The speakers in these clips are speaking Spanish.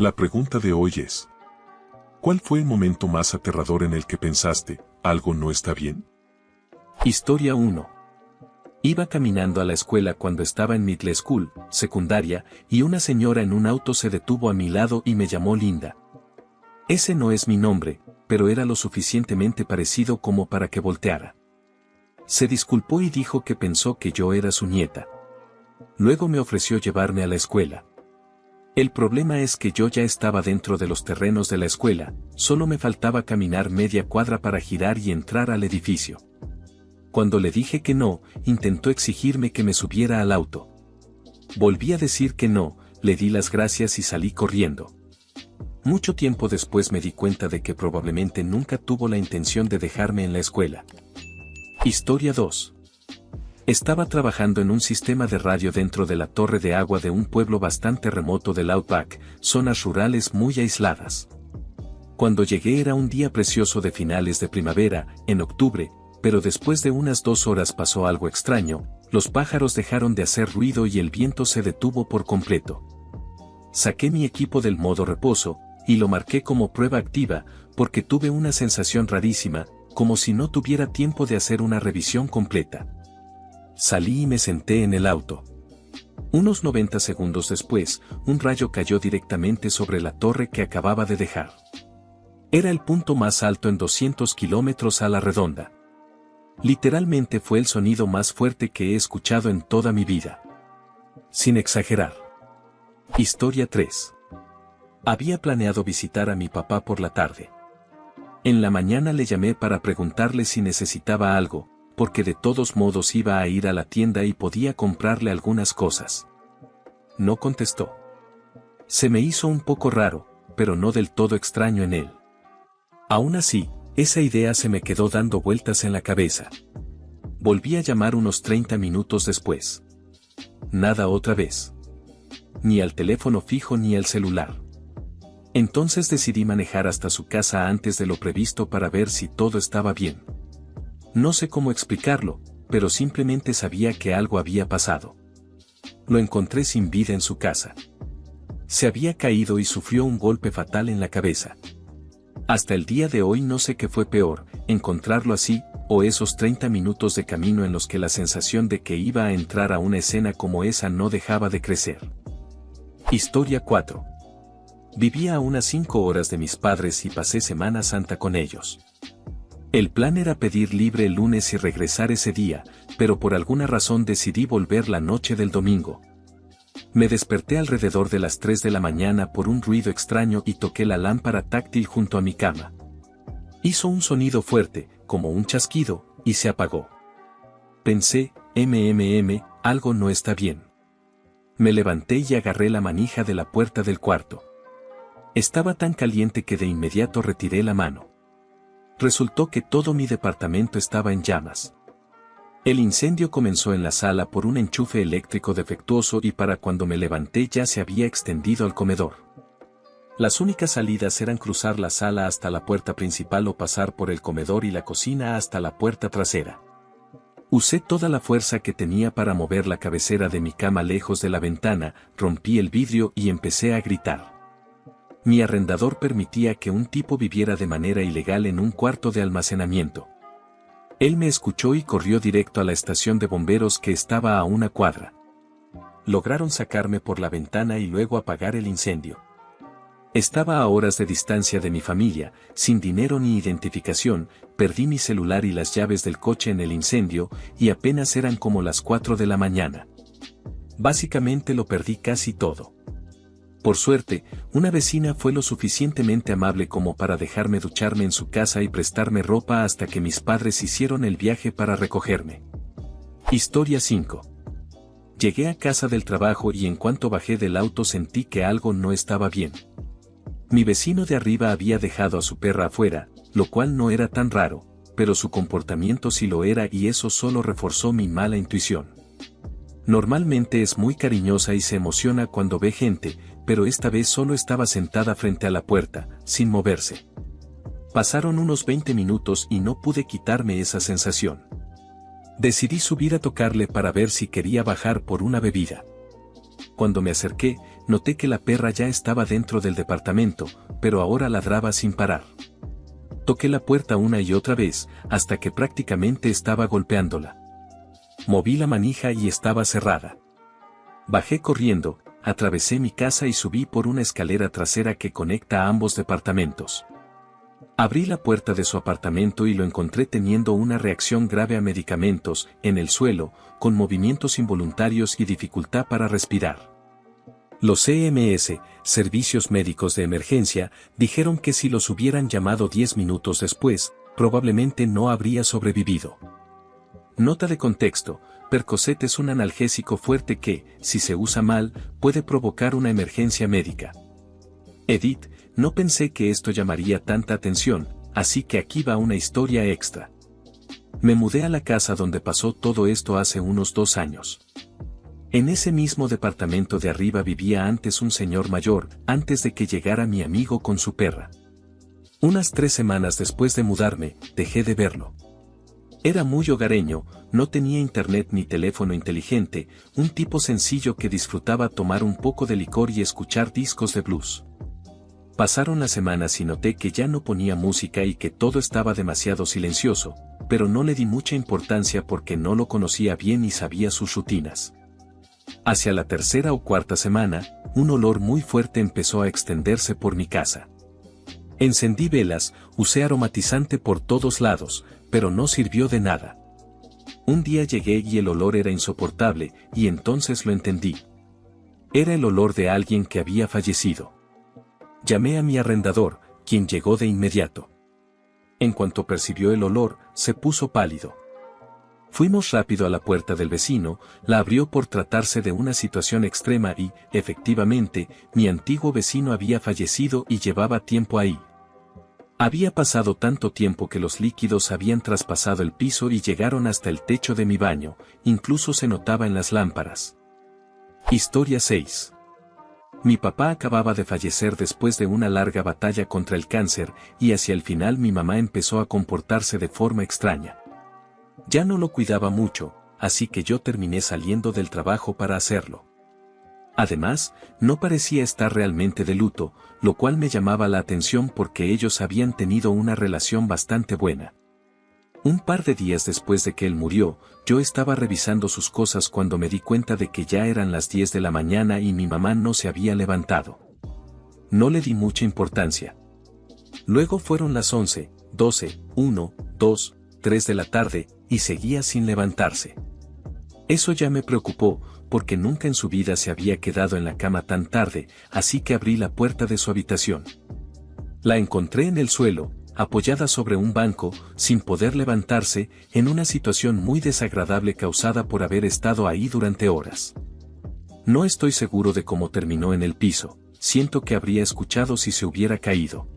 La pregunta de hoy es: ¿cuál fue el momento más aterrador en el que pensaste, algo no está bien? Historia 1. Iba caminando a la escuela cuando estaba en middle school, secundaria, y una señora en un auto se detuvo a mi lado y me llamó Linda. Ese no es mi nombre, pero era lo suficientemente parecido como para que volteara. Se disculpó y dijo que pensó que yo era su nieta. Luego me ofreció llevarme a la escuela. El problema es que yo ya estaba dentro de los terrenos de la escuela, solo me faltaba caminar media cuadra para girar y entrar al edificio. Cuando le dije que no, intentó exigirme que me subiera al auto. Volví a decir que no, le di las gracias y salí corriendo. Mucho tiempo después me di cuenta de que probablemente nunca tuvo la intención de dejarme en la escuela. Historia 2. Estaba trabajando en un sistema de radio dentro de la torre de agua de un pueblo bastante remoto del Outback, zonas rurales muy aisladas. Cuando llegué era un día precioso de finales de primavera, en octubre, pero después de unas 2 horas pasó algo extraño, los pájaros dejaron de hacer ruido y el viento se detuvo por completo. Saqué mi equipo del modo reposo, y lo marqué como prueba activa, porque tuve una sensación rarísima, como si no tuviera tiempo de hacer una revisión completa. Salí y me senté en el auto. Unos 90 segundos después, un rayo cayó directamente sobre la torre que acababa de dejar. Era el punto más alto en 200 kilómetros a la redonda. Literalmente fue el sonido más fuerte que he escuchado en toda mi vida. Sin exagerar. Historia 3. Había planeado visitar a mi papá por la tarde. En la mañana le llamé para preguntarle si necesitaba algo, porque de todos modos iba a ir a la tienda y podía comprarle algunas cosas. No contestó. Se me hizo un poco raro, pero no del todo extraño en él. Aún así, esa idea se me quedó dando vueltas en la cabeza. Volví a llamar unos 30 minutos después. Nada otra vez. Ni al teléfono fijo ni al celular. Entonces decidí manejar hasta su casa antes de lo previsto para ver si todo estaba bien. No sé cómo explicarlo, pero simplemente sabía que algo había pasado. Lo encontré sin vida en su casa. Se había caído y sufrió un golpe fatal en la cabeza. Hasta el día de hoy no sé qué fue peor, encontrarlo así, o esos 30 minutos de camino en los que la sensación de que iba a entrar a una escena como esa no dejaba de crecer. Historia 4. Vivía a unas 5 horas de mis padres y pasé Semana Santa con ellos. El plan era pedir libre el lunes y regresar ese día, pero por alguna razón decidí volver la noche del domingo. Me desperté alrededor de las 3 de la mañana por un ruido extraño y toqué la lámpara táctil junto a mi cama. Hizo un sonido fuerte, como un chasquido, y se apagó. Pensé, algo no está bien. Me levanté y agarré la manija de la puerta del cuarto. Estaba tan caliente que de inmediato retiré la mano. Resultó que todo mi departamento estaba en llamas. El incendio comenzó en la sala por un enchufe eléctrico defectuoso y para cuando me levanté ya se había extendido al comedor. Las únicas salidas eran cruzar la sala hasta la puerta principal o pasar por el comedor y la cocina hasta la puerta trasera. Usé toda la fuerza que tenía para mover la cabecera de mi cama lejos de la ventana, rompí el vidrio y empecé a gritar. Mi arrendador permitía que un tipo viviera de manera ilegal en un cuarto de almacenamiento. Él me escuchó y corrió directo a la estación de bomberos que estaba a una cuadra. Lograron sacarme por la ventana y luego apagar el incendio. Estaba a horas de distancia de mi familia, sin dinero ni identificación, perdí mi celular y las llaves del coche en el incendio, y apenas eran como las 4 de la mañana. Básicamente lo perdí casi todo. Por suerte, una vecina fue lo suficientemente amable como para dejarme ducharme en su casa y prestarme ropa hasta que mis padres hicieron el viaje para recogerme. Historia 5. Llegué a casa del trabajo y en cuanto bajé del auto sentí que algo no estaba bien. Mi vecino de arriba había dejado a su perra afuera, lo cual no era tan raro, pero su comportamiento sí lo era y eso solo reforzó mi mala intuición. Normalmente es muy cariñosa y se emociona cuando ve gente, pero esta vez solo estaba sentada frente a la puerta, sin moverse. Pasaron unos 20 minutos y no pude quitarme esa sensación. Decidí subir a tocarle para ver si quería bajar por una bebida. Cuando me acerqué, noté que la perra ya estaba dentro del departamento, pero ahora ladraba sin parar. Toqué la puerta una y otra vez, hasta que prácticamente estaba golpeándola. Moví la manija y estaba cerrada. Bajé corriendo, atravesé mi casa y subí por una escalera trasera que conecta a ambos departamentos. Abrí la puerta de su apartamento y lo encontré teniendo una reacción grave a medicamentos, en el suelo, con movimientos involuntarios y dificultad para respirar. Los EMS, Servicios Médicos de Emergencia, dijeron que si los hubieran llamado 10 minutos después, probablemente no habría sobrevivido. Nota de contexto: Percocet es un analgésico fuerte que, si se usa mal, puede provocar una emergencia médica. Edit: no pensé que esto llamaría tanta atención, así que aquí va una historia extra. Me mudé a la casa donde pasó todo esto hace unos 2 años. En ese mismo departamento de arriba vivía antes un señor mayor, antes de que llegara mi amigo con su perra. Unas 3 semanas después de mudarme, dejé de verlo. Era muy hogareño, no tenía internet ni teléfono inteligente, un tipo sencillo que disfrutaba tomar un poco de licor y escuchar discos de blues. Pasaron las semanas y noté que ya no ponía música y que todo estaba demasiado silencioso, pero no le di mucha importancia porque no lo conocía bien y sabía sus rutinas. Hacia la 3ª o 4ª semana, un olor muy fuerte empezó a extenderse por mi casa. Encendí velas, usé aromatizante por todos lados, pero no sirvió de nada. Un día llegué y el olor era insoportable, y entonces lo entendí. Era el olor de alguien que había fallecido. Llamé a mi arrendador, quien llegó de inmediato. En cuanto percibió el olor, se puso pálido. Fuimos rápido a la puerta del vecino, la abrió por tratarse de una situación extrema y, efectivamente, mi antiguo vecino había fallecido y llevaba tiempo ahí. Había pasado tanto tiempo que los líquidos habían traspasado el piso y llegaron hasta el techo de mi baño, incluso se notaba en las lámparas. Historia 6. Mi papá acababa de fallecer después de una larga batalla contra el cáncer, y hacia el final mi mamá empezó a comportarse de forma extraña. Ya no lo cuidaba mucho, así que yo terminé saliendo del trabajo para hacerlo. Además, no parecía estar realmente de luto, lo cual me llamaba la atención porque ellos habían tenido una relación bastante buena. Un par de días después de que él murió, yo estaba revisando sus cosas cuando me di cuenta de que ya eran las 10 de la mañana y mi mamá no se había levantado. No le di mucha importancia. Luego fueron las 11, 12, 1, 2, 3 de la tarde, y seguía sin levantarse. Eso ya me preocupó, porque nunca en su vida se había quedado en la cama tan tarde, así que abrí la puerta de su habitación. La encontré en el suelo, apoyada sobre un banco, sin poder levantarse, en una situación muy desagradable causada por haber estado ahí durante horas. No estoy seguro de cómo terminó en el piso, siento que habría escuchado si se hubiera caído.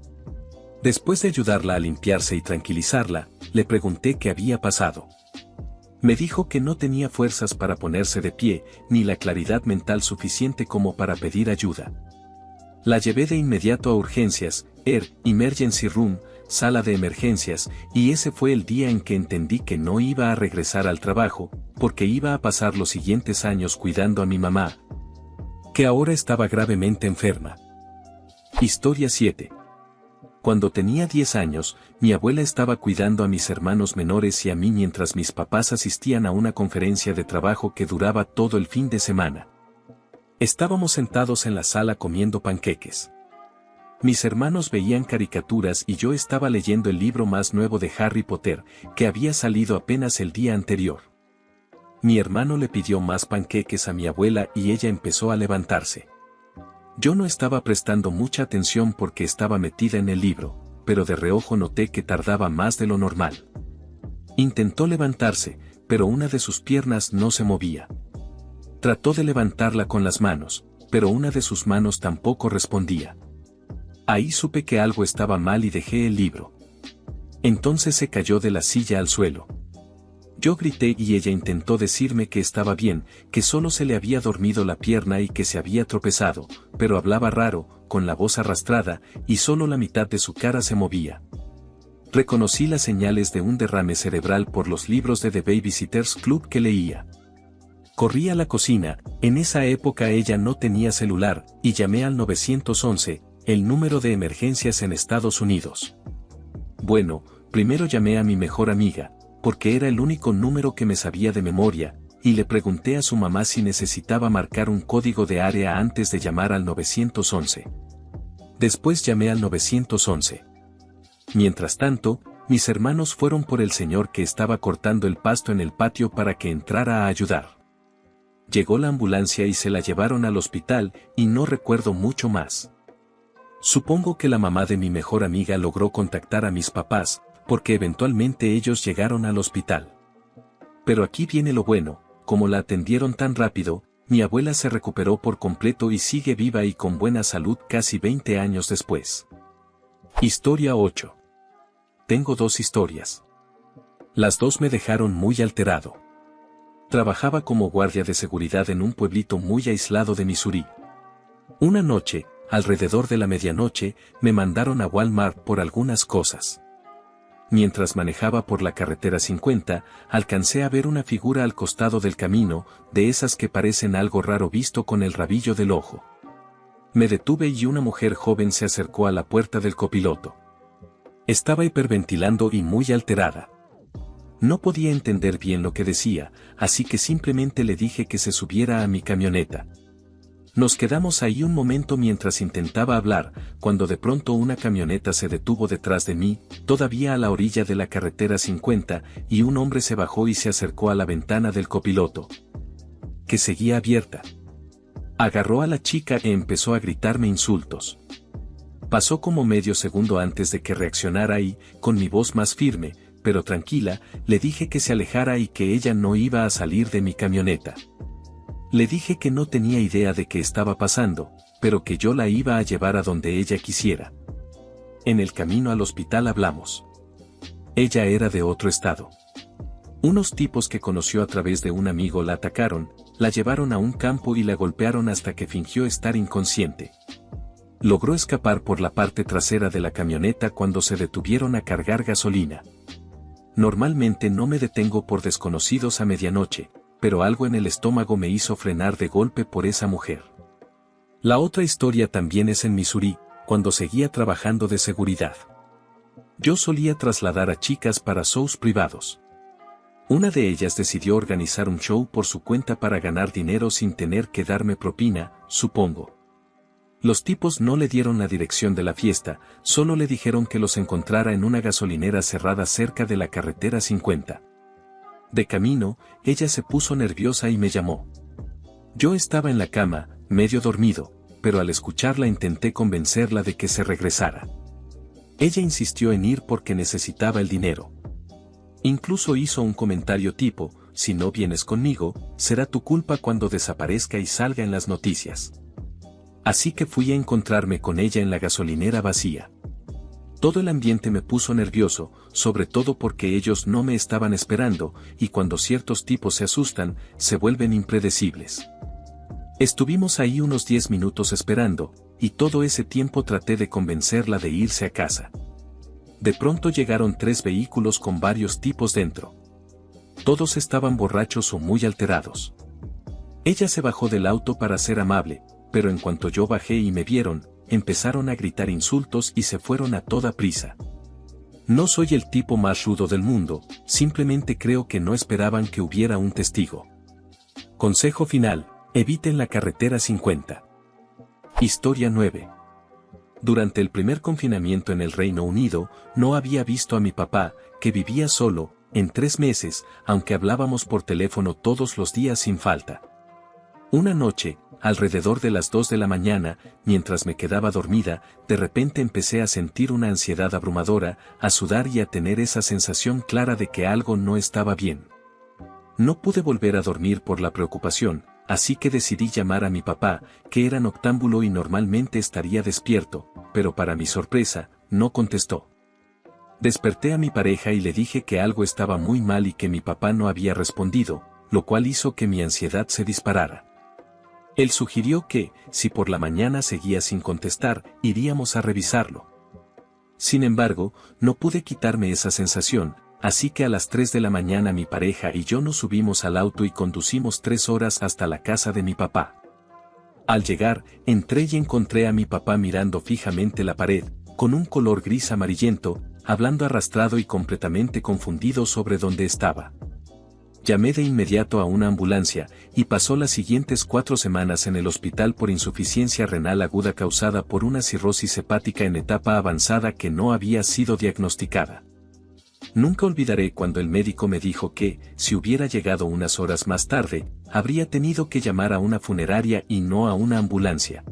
Después de ayudarla a limpiarse y tranquilizarla, le pregunté qué había pasado. Me dijo que no tenía fuerzas para ponerse de pie, ni la claridad mental suficiente como para pedir ayuda. La llevé de inmediato a urgencias, Emergency Room, sala de emergencias, y ese fue el día en que entendí que no iba a regresar al trabajo, porque iba a pasar los siguientes años cuidando a mi mamá, que ahora estaba gravemente enferma. Historia 7. Cuando tenía 10 años, mi abuela estaba cuidando a mis hermanos menores y a mí mientras mis papás asistían a una conferencia de trabajo que duraba todo el fin de semana. Estábamos sentados en la sala comiendo panqueques. Mis hermanos veían caricaturas y yo estaba leyendo el libro más nuevo de Harry Potter, que había salido apenas el día anterior. Mi hermano le pidió más panqueques a mi abuela y ella empezó a levantarse. Yo no estaba prestando mucha atención porque estaba metida en el libro, pero de reojo noté que tardaba más de lo normal. Intentó levantarse, pero una de sus piernas no se movía. Trató de levantarla con las manos, pero una de sus manos tampoco respondía. Ahí supe que algo estaba mal y dejé el libro. Entonces se cayó de la silla al suelo. Yo grité y ella intentó decirme que estaba bien, que solo se le había dormido la pierna y que se había tropezado, pero hablaba raro, con la voz arrastrada, y solo la mitad de su cara se movía. Reconocí las señales de un derrame cerebral por los libros de The Babysitter's Club que leía. Corrí a la cocina, en esa época ella no tenía celular, y llamé al 911, el número de emergencias en Estados Unidos. Bueno, primero llamé a mi mejor amiga, porque era el único número que me sabía de memoria, y le pregunté a su mamá si necesitaba marcar un código de área antes de llamar al 911. Después llamé al 911. Mientras tanto, mis hermanos fueron por el señor que estaba cortando el pasto en el patio para que entrara a ayudar. Llegó la ambulancia y se la llevaron al hospital, y no recuerdo mucho más. Supongo que la mamá de mi mejor amiga logró contactar a mis papás, porque eventualmente ellos llegaron al hospital. Pero aquí viene lo bueno, como la atendieron tan rápido, mi abuela se recuperó por completo y sigue viva y con buena salud casi 20 años después. Historia 8. Tengo 2 historias. Las 2 me dejaron muy alterado. Trabajaba como guardia de seguridad en un pueblito muy aislado de Missouri. Una noche, alrededor de la medianoche, me mandaron a Walmart por algunas cosas. Mientras manejaba por la carretera 50, alcancé a ver una figura al costado del camino, de esas que parecen algo raro visto con el rabillo del ojo. Me detuve y una mujer joven se acercó a la puerta del copiloto. Estaba hiperventilando y muy alterada. No podía entender bien lo que decía, así que simplemente le dije que se subiera a mi camioneta. Nos quedamos ahí un momento mientras intentaba hablar, cuando de pronto una camioneta se detuvo detrás de mí, todavía a la orilla de la carretera 50, y un hombre se bajó y se acercó a la ventana del copiloto, que seguía abierta. Agarró a la chica e empezó a gritarme insultos. Pasó como medio segundo antes de que reaccionara y, con mi voz más firme, pero tranquila, le dije que se alejara y que ella no iba a salir de mi camioneta. Le dije que no tenía idea de qué estaba pasando, pero que yo la iba a llevar a donde ella quisiera. En el camino al hospital hablamos. Ella era de otro estado. Unos tipos que conoció a través de un amigo la atacaron, la llevaron a un campo y la golpearon hasta que fingió estar inconsciente. Logró escapar por la parte trasera de la camioneta cuando se detuvieron a cargar gasolina. Normalmente no me detengo por desconocidos a medianoche, pero algo en el estómago me hizo frenar de golpe por esa mujer. La otra historia también es en Missouri, cuando seguía trabajando de seguridad. Yo solía trasladar a chicas para shows privados. Una de ellas decidió organizar un show por su cuenta para ganar dinero sin tener que darme propina, supongo. Los tipos no le dieron la dirección de la fiesta, solo le dijeron que los encontrara en una gasolinera cerrada cerca de la carretera 50. De camino, ella se puso nerviosa y me llamó. Yo estaba en la cama, medio dormido, pero al escucharla intenté convencerla de que se regresara. Ella insistió en ir porque necesitaba el dinero. Incluso hizo un comentario tipo, si no vienes conmigo, será tu culpa cuando desaparezca y salga en las noticias. Así que fui a encontrarme con ella en la gasolinera vacía. Todo el ambiente me puso nervioso, sobre todo porque ellos no me estaban esperando, y cuando ciertos tipos se asustan, se vuelven impredecibles. Estuvimos ahí unos 10 minutos esperando, y todo ese tiempo traté de convencerla de irse a casa. De pronto llegaron 3 vehículos con varios tipos dentro. Todos estaban borrachos o muy alterados. Ella se bajó del auto para ser amable, pero en cuanto yo bajé y me vieron, empezaron a gritar insultos y se fueron a toda prisa. No soy el tipo más rudo del mundo, simplemente creo que no esperaban que hubiera un testigo. Consejo final, eviten la carretera 50. Historia 9. Durante el primer confinamiento en el Reino Unido, no había visto a mi papá, que vivía solo, en 3 meses, aunque hablábamos por teléfono todos los días sin falta. Una noche, alrededor de las 2 de la mañana, mientras me quedaba dormida, de repente empecé a sentir una ansiedad abrumadora, a sudar y a tener esa sensación clara de que algo no estaba bien. No pude volver a dormir por la preocupación, así que decidí llamar a mi papá, que era noctámbulo y normalmente estaría despierto, pero para mi sorpresa, no contestó. Desperté a mi pareja y le dije que algo estaba muy mal y que mi papá no había respondido, lo cual hizo que mi ansiedad se disparara. Él sugirió que, si por la mañana seguía sin contestar, iríamos a revisarlo. Sin embargo, no pude quitarme esa sensación, así que a las 3 de la mañana mi pareja y yo nos subimos al auto y conducimos 3 horas hasta la casa de mi papá. Al llegar, entré y encontré a mi papá mirando fijamente la pared, con un color gris amarillento, hablando arrastrado y completamente confundido sobre dónde estaba. Llamé de inmediato a una ambulancia, y pasó las siguientes 4 semanas en el hospital por insuficiencia renal aguda causada por una cirrosis hepática en etapa avanzada que no había sido diagnosticada. Nunca olvidaré cuando el médico me dijo que, si hubiera llegado unas horas más tarde, habría tenido que llamar a una funeraria y no a una ambulancia.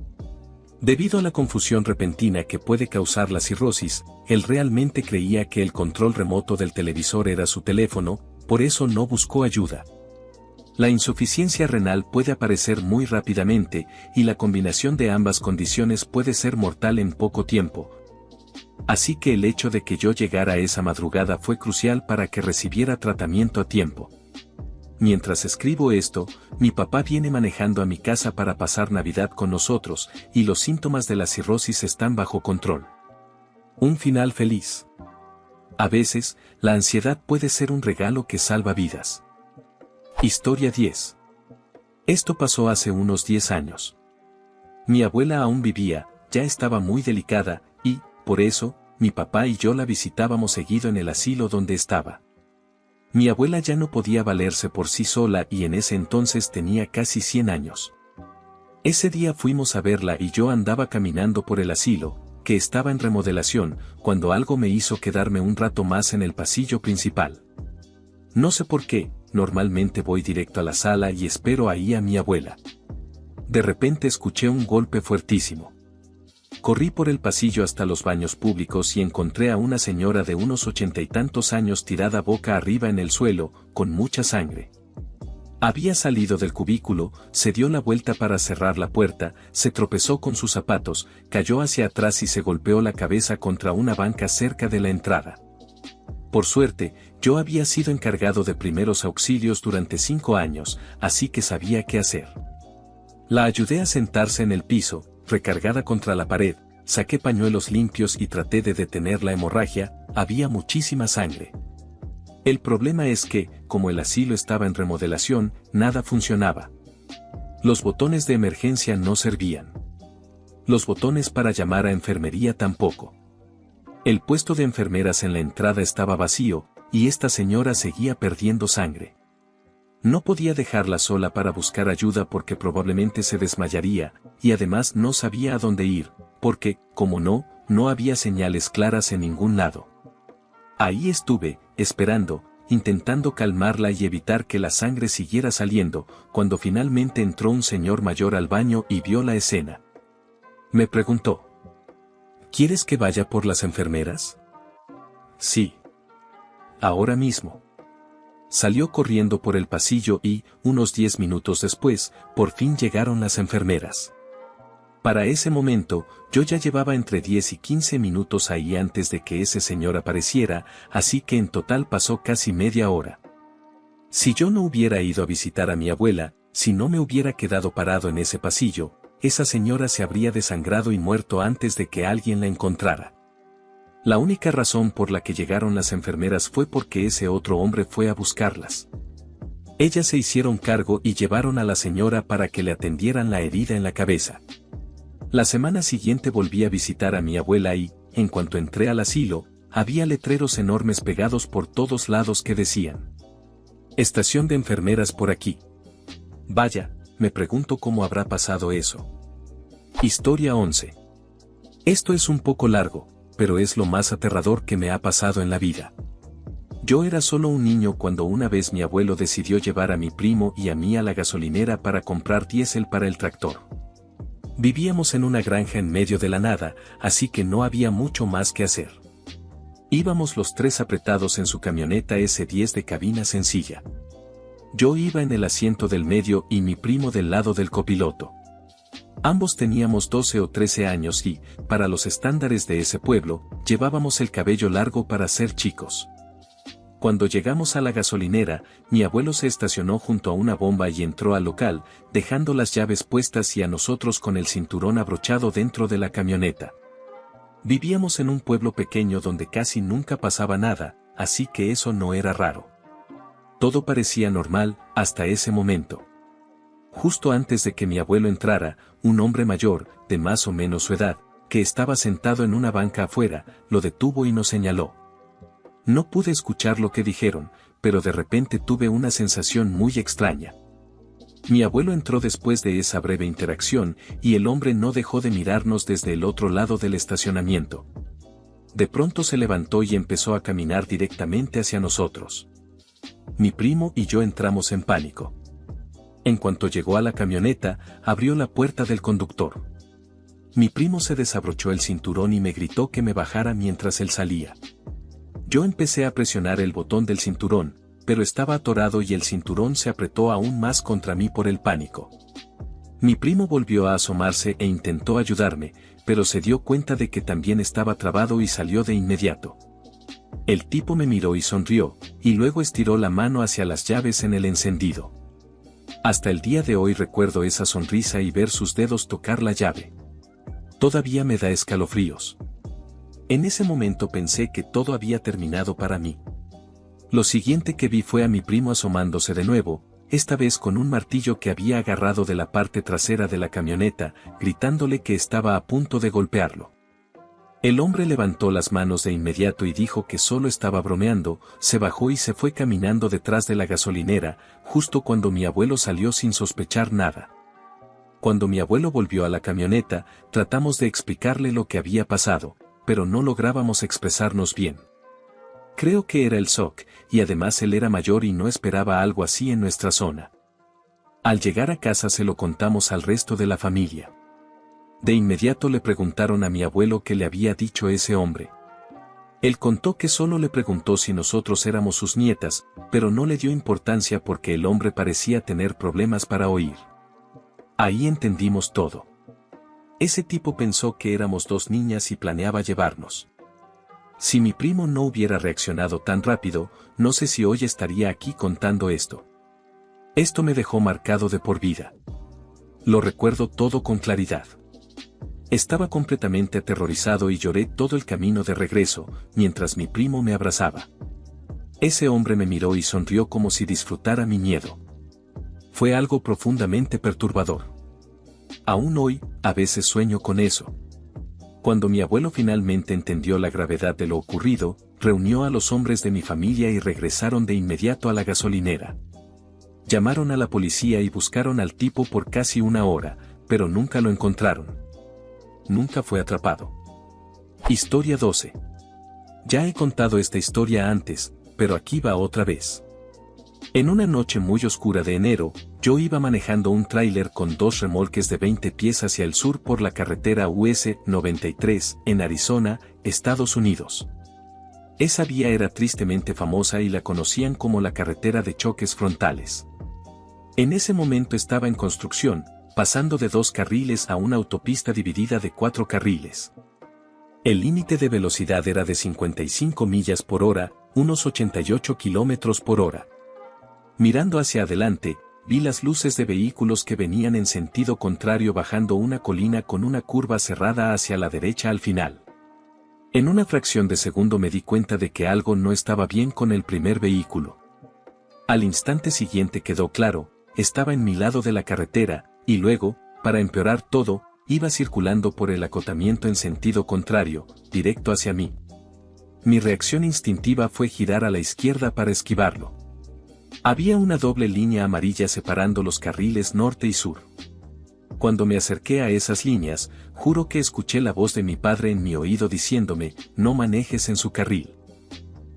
Debido a la confusión repentina que puede causar la cirrosis, él realmente creía que el control remoto del televisor era su teléfono, por eso no buscó ayuda. La insuficiencia renal puede aparecer muy rápidamente, y la combinación de ambas condiciones puede ser mortal en poco tiempo. Así que el hecho de que yo llegara esa madrugada fue crucial para que recibiera tratamiento a tiempo. Mientras escribo esto, mi papá viene manejando a mi casa para pasar Navidad con nosotros, y los síntomas de la cirrosis están bajo control. Un final feliz. A veces, la ansiedad puede ser un regalo que salva vidas. Historia 10. Esto pasó hace unos 10 años. Mi abuela aún vivía, ya estaba muy delicada, y, por eso, mi papá y yo la visitábamos seguido en el asilo donde estaba. Mi abuela ya no podía valerse por sí sola y en ese entonces tenía casi 100 años. Ese día fuimos a verla y yo andaba caminando por el asilo, que estaba en remodelación, cuando algo me hizo quedarme un rato más en el pasillo principal. No sé por qué, normalmente voy directo a la sala y espero ahí a mi abuela. De repente escuché un golpe fuertísimo. Corrí por el pasillo hasta los baños públicos y encontré a una señora de unos 80 y tantos años tirada boca arriba en el suelo, con mucha sangre. Había salido del cubículo, se dio la vuelta para cerrar la puerta, se tropezó con sus zapatos, cayó hacia atrás y se golpeó la cabeza contra una banca cerca de la entrada. Por suerte, yo había sido encargado de primeros auxilios durante 5 años, así que sabía qué hacer. La ayudé a sentarse en el piso, recargada contra la pared, saqué pañuelos limpios y traté de detener la hemorragia, había muchísima sangre. El problema es que, como el asilo estaba en remodelación, nada funcionaba. Los botones de emergencia no servían. Los botones para llamar a enfermería tampoco. El puesto de enfermeras en la entrada estaba vacío, y esta señora seguía perdiendo sangre. No podía dejarla sola para buscar ayuda porque probablemente se desmayaría, y además no sabía a dónde ir, porque, como no había señales claras en ningún lado. Ahí estuve, esperando, intentando calmarla y evitar que la sangre siguiera saliendo, cuando finalmente entró un señor mayor al baño y vio la escena. Me preguntó: ¿quieres que vaya por las enfermeras? Sí. Ahora mismo. Salió corriendo por el pasillo y, unos 10 minutos después, por fin llegaron las enfermeras. Para ese momento, yo ya llevaba entre 10 y 15 minutos ahí antes de que ese señor apareciera, así que en total pasó casi media hora. Si yo no hubiera ido a visitar a mi abuela, si no me hubiera quedado parado en ese pasillo, esa señora se habría desangrado y muerto antes de que alguien la encontrara. La única razón por la que llegaron las enfermeras fue porque ese otro hombre fue a buscarlas. Ellas se hicieron cargo y llevaron a la señora para que le atendieran la herida en la cabeza. La semana siguiente volví a visitar a mi abuela y, en cuanto entré al asilo, había letreros enormes pegados por todos lados que decían: estación de enfermeras por aquí. Vaya, me pregunto cómo habrá pasado eso. Historia 11. Esto es un poco largo, pero es lo más aterrador que me ha pasado en la vida. Yo era solo un niño cuando una vez mi abuelo decidió llevar a mi primo y a mí a la gasolinera para comprar diésel para el tractor. Vivíamos en una granja en medio de la nada, así que no había mucho más que hacer. Íbamos los 3 apretados en su camioneta S10 de cabina sencilla. Yo iba en el asiento del medio y mi primo del lado del copiloto. Ambos teníamos 12 o 13 años y, para los estándares de ese pueblo, llevábamos el cabello largo para ser chicos. Cuando llegamos a la gasolinera, mi abuelo se estacionó junto a una bomba y entró al local, dejando las llaves puestas y a nosotros con el cinturón abrochado dentro de la camioneta. Vivíamos en un pueblo pequeño donde casi nunca pasaba nada, así que eso no era raro. Todo parecía normal, hasta ese momento. Justo antes de que mi abuelo entrara, un hombre mayor, de más o menos su edad, que estaba sentado en una banca afuera, lo detuvo y nos señaló. No pude escuchar lo que dijeron, pero de repente tuve una sensación muy extraña. Mi abuelo entró después de esa breve interacción, y el hombre no dejó de mirarnos desde el otro lado del estacionamiento. De pronto se levantó y empezó a caminar directamente hacia nosotros. Mi primo y yo entramos en pánico. En cuanto llegó a la camioneta, abrió la puerta del conductor. Mi primo se desabrochó el cinturón y me gritó que me bajara mientras él salía. Yo empecé a presionar el botón del cinturón, pero estaba atorado y el cinturón se apretó aún más contra mí por el pánico. Mi primo volvió a asomarse e intentó ayudarme, pero se dio cuenta de que también estaba trabado y salió de inmediato. El tipo me miró y sonrió, y luego estiró la mano hacia las llaves en el encendido. Hasta el día de hoy recuerdo esa sonrisa y ver sus dedos tocar la llave. Todavía me da escalofríos. En ese momento pensé que todo había terminado para mí. Lo siguiente que vi fue a mi primo asomándose de nuevo, esta vez con un martillo que había agarrado de la parte trasera de la camioneta, gritándole que estaba a punto de golpearlo. El hombre levantó las manos de inmediato y dijo que solo estaba bromeando, se bajó y se fue caminando detrás de la gasolinera, justo cuando mi abuelo salió sin sospechar nada. Cuando mi abuelo volvió a la camioneta, tratamos de explicarle lo que había pasado, pero no lográbamos expresarnos bien. Creo que era el shock, y además él era mayor y no esperaba algo así en nuestra zona. Al llegar a casa se lo contamos al resto de la familia. De inmediato le preguntaron a mi abuelo qué le había dicho ese hombre. Él contó que solo le preguntó si nosotros éramos sus nietas, pero no le dio importancia porque el hombre parecía tener problemas para oír. Ahí entendimos todo. Ese tipo pensó que éramos dos niñas y planeaba llevarnos. Si mi primo no hubiera reaccionado tan rápido, no sé si hoy estaría aquí contando esto. Esto me dejó marcado de por vida. Lo recuerdo todo con claridad. Estaba completamente aterrorizado y lloré todo el camino de regreso, mientras mi primo me abrazaba. Ese hombre me miró y sonrió como si disfrutara mi miedo. Fue algo profundamente perturbador. Aún hoy, a veces sueño con eso. Cuando mi abuelo finalmente entendió la gravedad de lo ocurrido, reunió a los hombres de mi familia y regresaron de inmediato a la gasolinera. Llamaron a la policía y buscaron al tipo por casi una hora, pero nunca lo encontraron. Nunca fue atrapado. Historia 12. Ya he contado esta historia antes, pero aquí va otra vez. En una noche muy oscura de enero, yo iba manejando un tráiler con 2 remolques de 20 pies hacia el sur por la carretera US 93, en Arizona, Estados Unidos. Esa vía era tristemente famosa y la conocían como la carretera de choques frontales. En ese momento estaba en construcción, pasando de 2 carriles a una autopista dividida de 4 carriles. El límite de velocidad era de 55 millas por hora, unos 88 kilómetros por hora. Mirando hacia adelante, vi las luces de vehículos que venían en sentido contrario bajando una colina con una curva cerrada hacia la derecha al final. En una fracción de segundo me di cuenta de que algo no estaba bien con el primer vehículo. Al instante siguiente quedó claro, estaba en mi lado de la carretera, y luego, para empeorar todo, iba circulando por el acotamiento en sentido contrario, directo hacia mí. Mi reacción instintiva fue girar a la izquierda para esquivarlo. Había una doble línea amarilla separando los carriles norte y sur. Cuando me acerqué a esas líneas, juro que escuché la voz de mi padre en mi oído diciéndome, no manejes en su carril.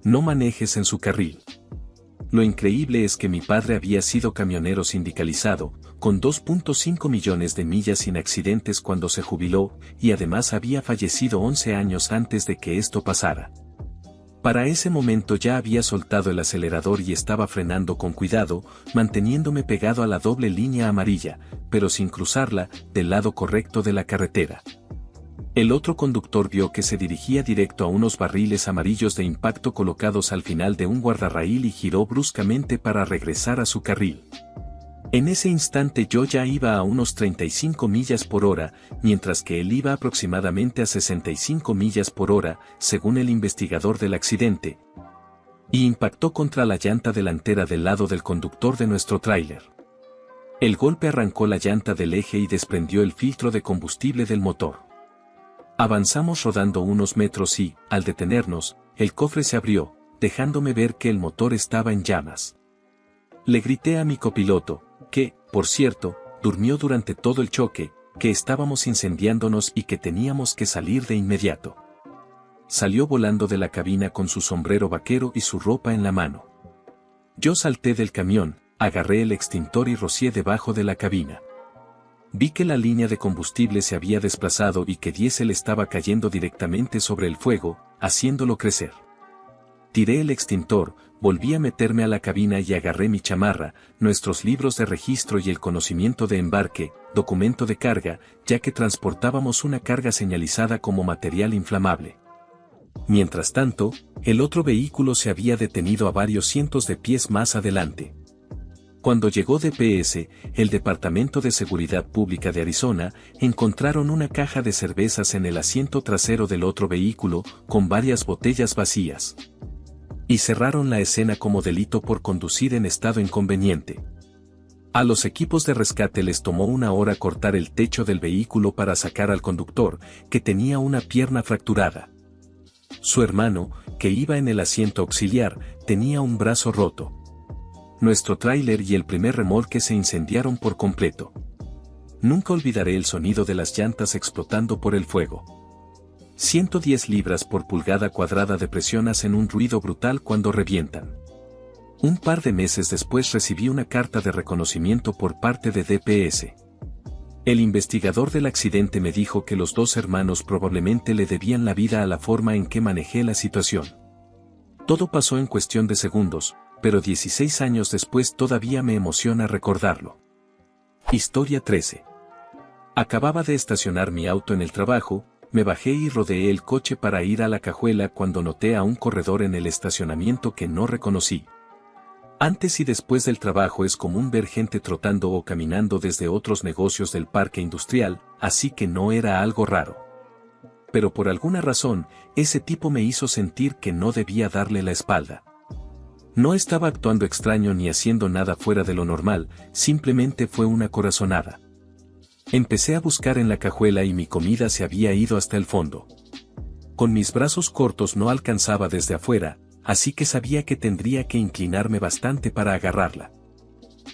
No manejes en su carril. Lo increíble es que mi padre había sido camionero sindicalizado, con 2.5 millones de millas sin accidentes cuando se jubiló, y además había fallecido 11 años antes de que esto pasara. Para ese momento ya había soltado el acelerador y estaba frenando con cuidado, manteniéndome pegado a la doble línea amarilla, pero sin cruzarla, del lado correcto de la carretera. El otro conductor vio que se dirigía directo a unos barriles amarillos de impacto colocados al final de un guardarraíl y giró bruscamente para regresar a su carril. En ese instante yo ya iba a unos 35 millas por hora, mientras que él iba aproximadamente a 65 millas por hora, según el investigador del accidente. y impactó contra la llanta delantera del lado del conductor de nuestro tráiler. El golpe arrancó la llanta del eje y desprendió el filtro de combustible del motor. Avanzamos rodando unos metros y, al detenernos, el cofre se abrió, dejándome ver que el motor estaba en llamas. Le grité a mi copiloto, que, por cierto, durmió durante todo el choque, que estábamos incendiándonos y que teníamos que salir de inmediato. Salió volando de la cabina con su sombrero vaquero y su ropa en la mano. Yo salté del camión, agarré el extintor y rocié debajo de la cabina. Vi que la línea de combustible se había desplazado y que diésel estaba cayendo directamente sobre el fuego, haciéndolo crecer. Tiré el extintor, volví a meterme a la cabina y agarré mi chamarra, nuestros libros de registro y el conocimiento de embarque, documento de carga, ya que transportábamos una carga señalizada como material inflamable. Mientras tanto, el otro vehículo se había detenido a varios cientos de pies más adelante. Cuando llegó DPS, el Departamento de Seguridad Pública de Arizona, encontraron una caja de cervezas en el asiento trasero del otro vehículo, con varias botellas vacías. Y cerraron la escena como delito por conducir en estado inconveniente. A los equipos de rescate les tomó 1 hora cortar el techo del vehículo para sacar al conductor, que tenía una pierna fracturada. Su hermano, que iba en el asiento auxiliar, tenía un brazo roto. Nuestro tráiler y el primer remolque se incendiaron por completo. Nunca olvidaré el sonido de las llantas explotando por el fuego. 110 libras por pulgada cuadrada de presión hacen un ruido brutal cuando revientan. Un par de meses después recibí una carta de reconocimiento por parte de DPS. El investigador del accidente me dijo que los 2 hermanos probablemente le debían la vida a la forma en que manejé la situación. Todo pasó en cuestión de segundos, pero 16 años después todavía me emociona recordarlo. Historia 13. Acababa de estacionar mi auto en el trabajo, me bajé y rodeé el coche para ir a la cajuela cuando noté a un corredor en el estacionamiento que no reconocí. Antes y después del trabajo es común ver gente trotando o caminando desde otros negocios del parque industrial, así que no era algo raro. Pero por alguna razón, ese tipo me hizo sentir que no debía darle la espalda. No estaba actuando extraño ni haciendo nada fuera de lo normal, simplemente fue una corazonada. Empecé a buscar en la cajuela y mi comida se había ido hasta el fondo. Con mis brazos cortos no alcanzaba desde afuera, así que sabía que tendría que inclinarme bastante para agarrarla.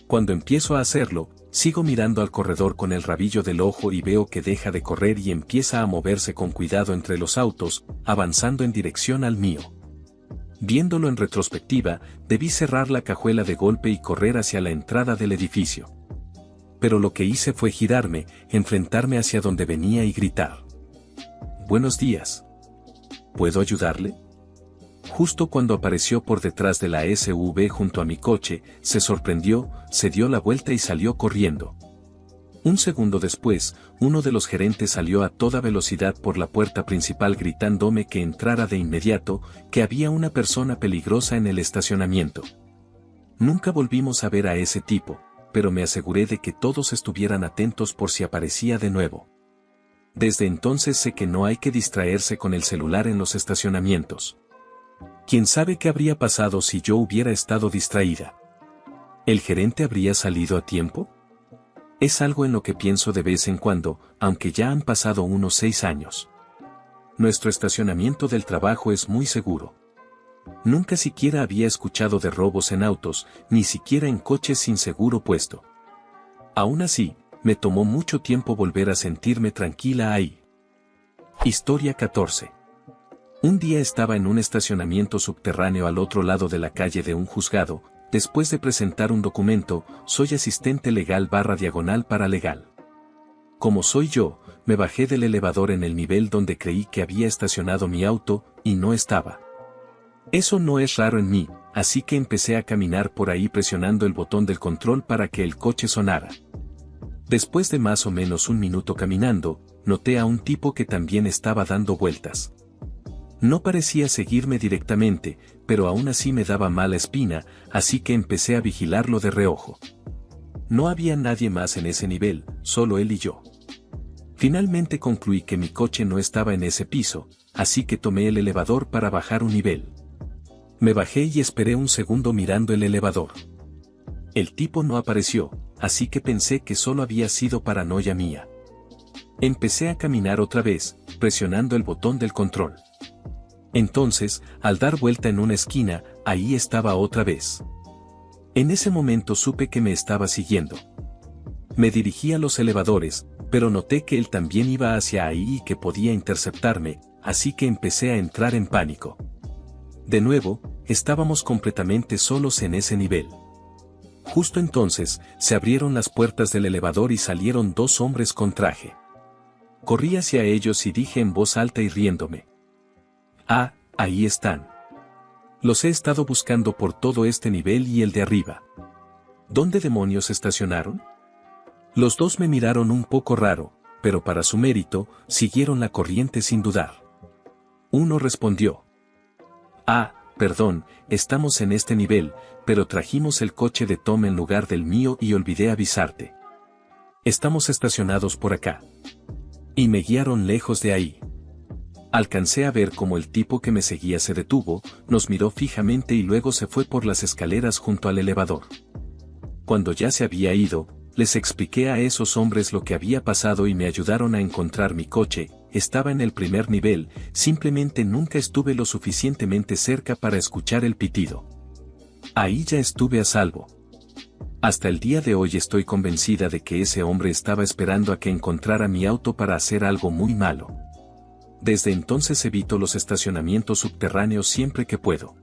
Cuando empiezo a hacerlo, sigo mirando al corredor con el rabillo del ojo y veo que deja de correr y empieza a moverse con cuidado entre los autos, avanzando en dirección al mío. Viéndolo en retrospectiva, debí cerrar la cajuela de golpe y correr hacia la entrada del edificio. Pero lo que hice fue girarme, enfrentarme hacia donde venía y gritar. «Buenos días. ¿Puedo ayudarle?». Justo cuando apareció por detrás de la SUV junto a mi coche, se sorprendió, se dio la vuelta y salió corriendo. Un segundo después, uno de los gerentes salió a toda velocidad por la puerta principal gritándome que entrara de inmediato, que había una persona peligrosa en el estacionamiento. Nunca volvimos a ver a ese tipo, pero me aseguré de que todos estuvieran atentos por si aparecía de nuevo. Desde entonces sé que no hay que distraerse con el celular en los estacionamientos. ¿Quién sabe qué habría pasado si yo hubiera estado distraída? ¿El gerente habría salido a tiempo? Es algo en lo que pienso de vez en cuando, aunque ya han pasado unos 6 años. Nuestro estacionamiento del trabajo es muy seguro. Nunca siquiera había escuchado de robos en autos, ni siquiera en coches sin seguro puesto. Aún así, me tomó mucho tiempo volver a sentirme tranquila ahí. Historia 14. Un día estaba en un estacionamiento subterráneo al otro lado de la calle de un juzgado. Después de presentar un documento, soy asistente legal / paralegal. Como soy yo, me bajé del elevador en el nivel donde creí que había estacionado mi auto, y no estaba. Eso no es raro en mí, así que empecé a caminar por ahí presionando el botón del control para que el coche sonara. Después de más o menos 1 minuto caminando, noté a un tipo que también estaba dando vueltas. No parecía seguirme directamente, pero aún así me daba mala espina, así que empecé a vigilarlo de reojo. No había nadie más en ese nivel, solo él y yo. Finalmente concluí que mi coche no estaba en ese piso, así que tomé el elevador para bajar un nivel. Me bajé y esperé un segundo mirando el elevador. El tipo no apareció, así que pensé que solo había sido paranoia mía. Empecé a caminar otra vez, presionando el botón del control. Entonces, al dar vuelta en una esquina, ahí estaba otra vez. En ese momento supe que me estaba siguiendo. Me dirigí a los elevadores, pero noté que él también iba hacia ahí y que podía interceptarme, así que empecé a entrar en pánico. De nuevo, estábamos completamente solos en ese nivel. Justo entonces, se abrieron las puertas del elevador y salieron dos hombres con traje. Corrí hacia ellos y dije en voz alta y riéndome: «Ah, ahí están. Los he estado buscando por todo este nivel y el de arriba. ¿Dónde demonios estacionaron?». Los dos me miraron un poco raro, pero para su mérito, siguieron la corriente sin dudar. Uno respondió: «Ah, perdón, estamos en este nivel, pero trajimos el coche de Tom en lugar del mío y olvidé avisarte. Estamos estacionados por acá». Y me guiaron lejos de ahí. Alcancé a ver cómo el tipo que me seguía se detuvo, nos miró fijamente y luego se fue por las escaleras junto al elevador. Cuando ya se había ido, les expliqué a esos hombres lo que había pasado y me ayudaron a encontrar mi coche. Estaba en el primer nivel, simplemente nunca estuve lo suficientemente cerca para escuchar el pitido. Ahí ya estuve a salvo. Hasta el día de hoy estoy convencida de que ese hombre estaba esperando a que encontrara mi auto para hacer algo muy malo. Desde entonces evito los estacionamientos subterráneos siempre que puedo.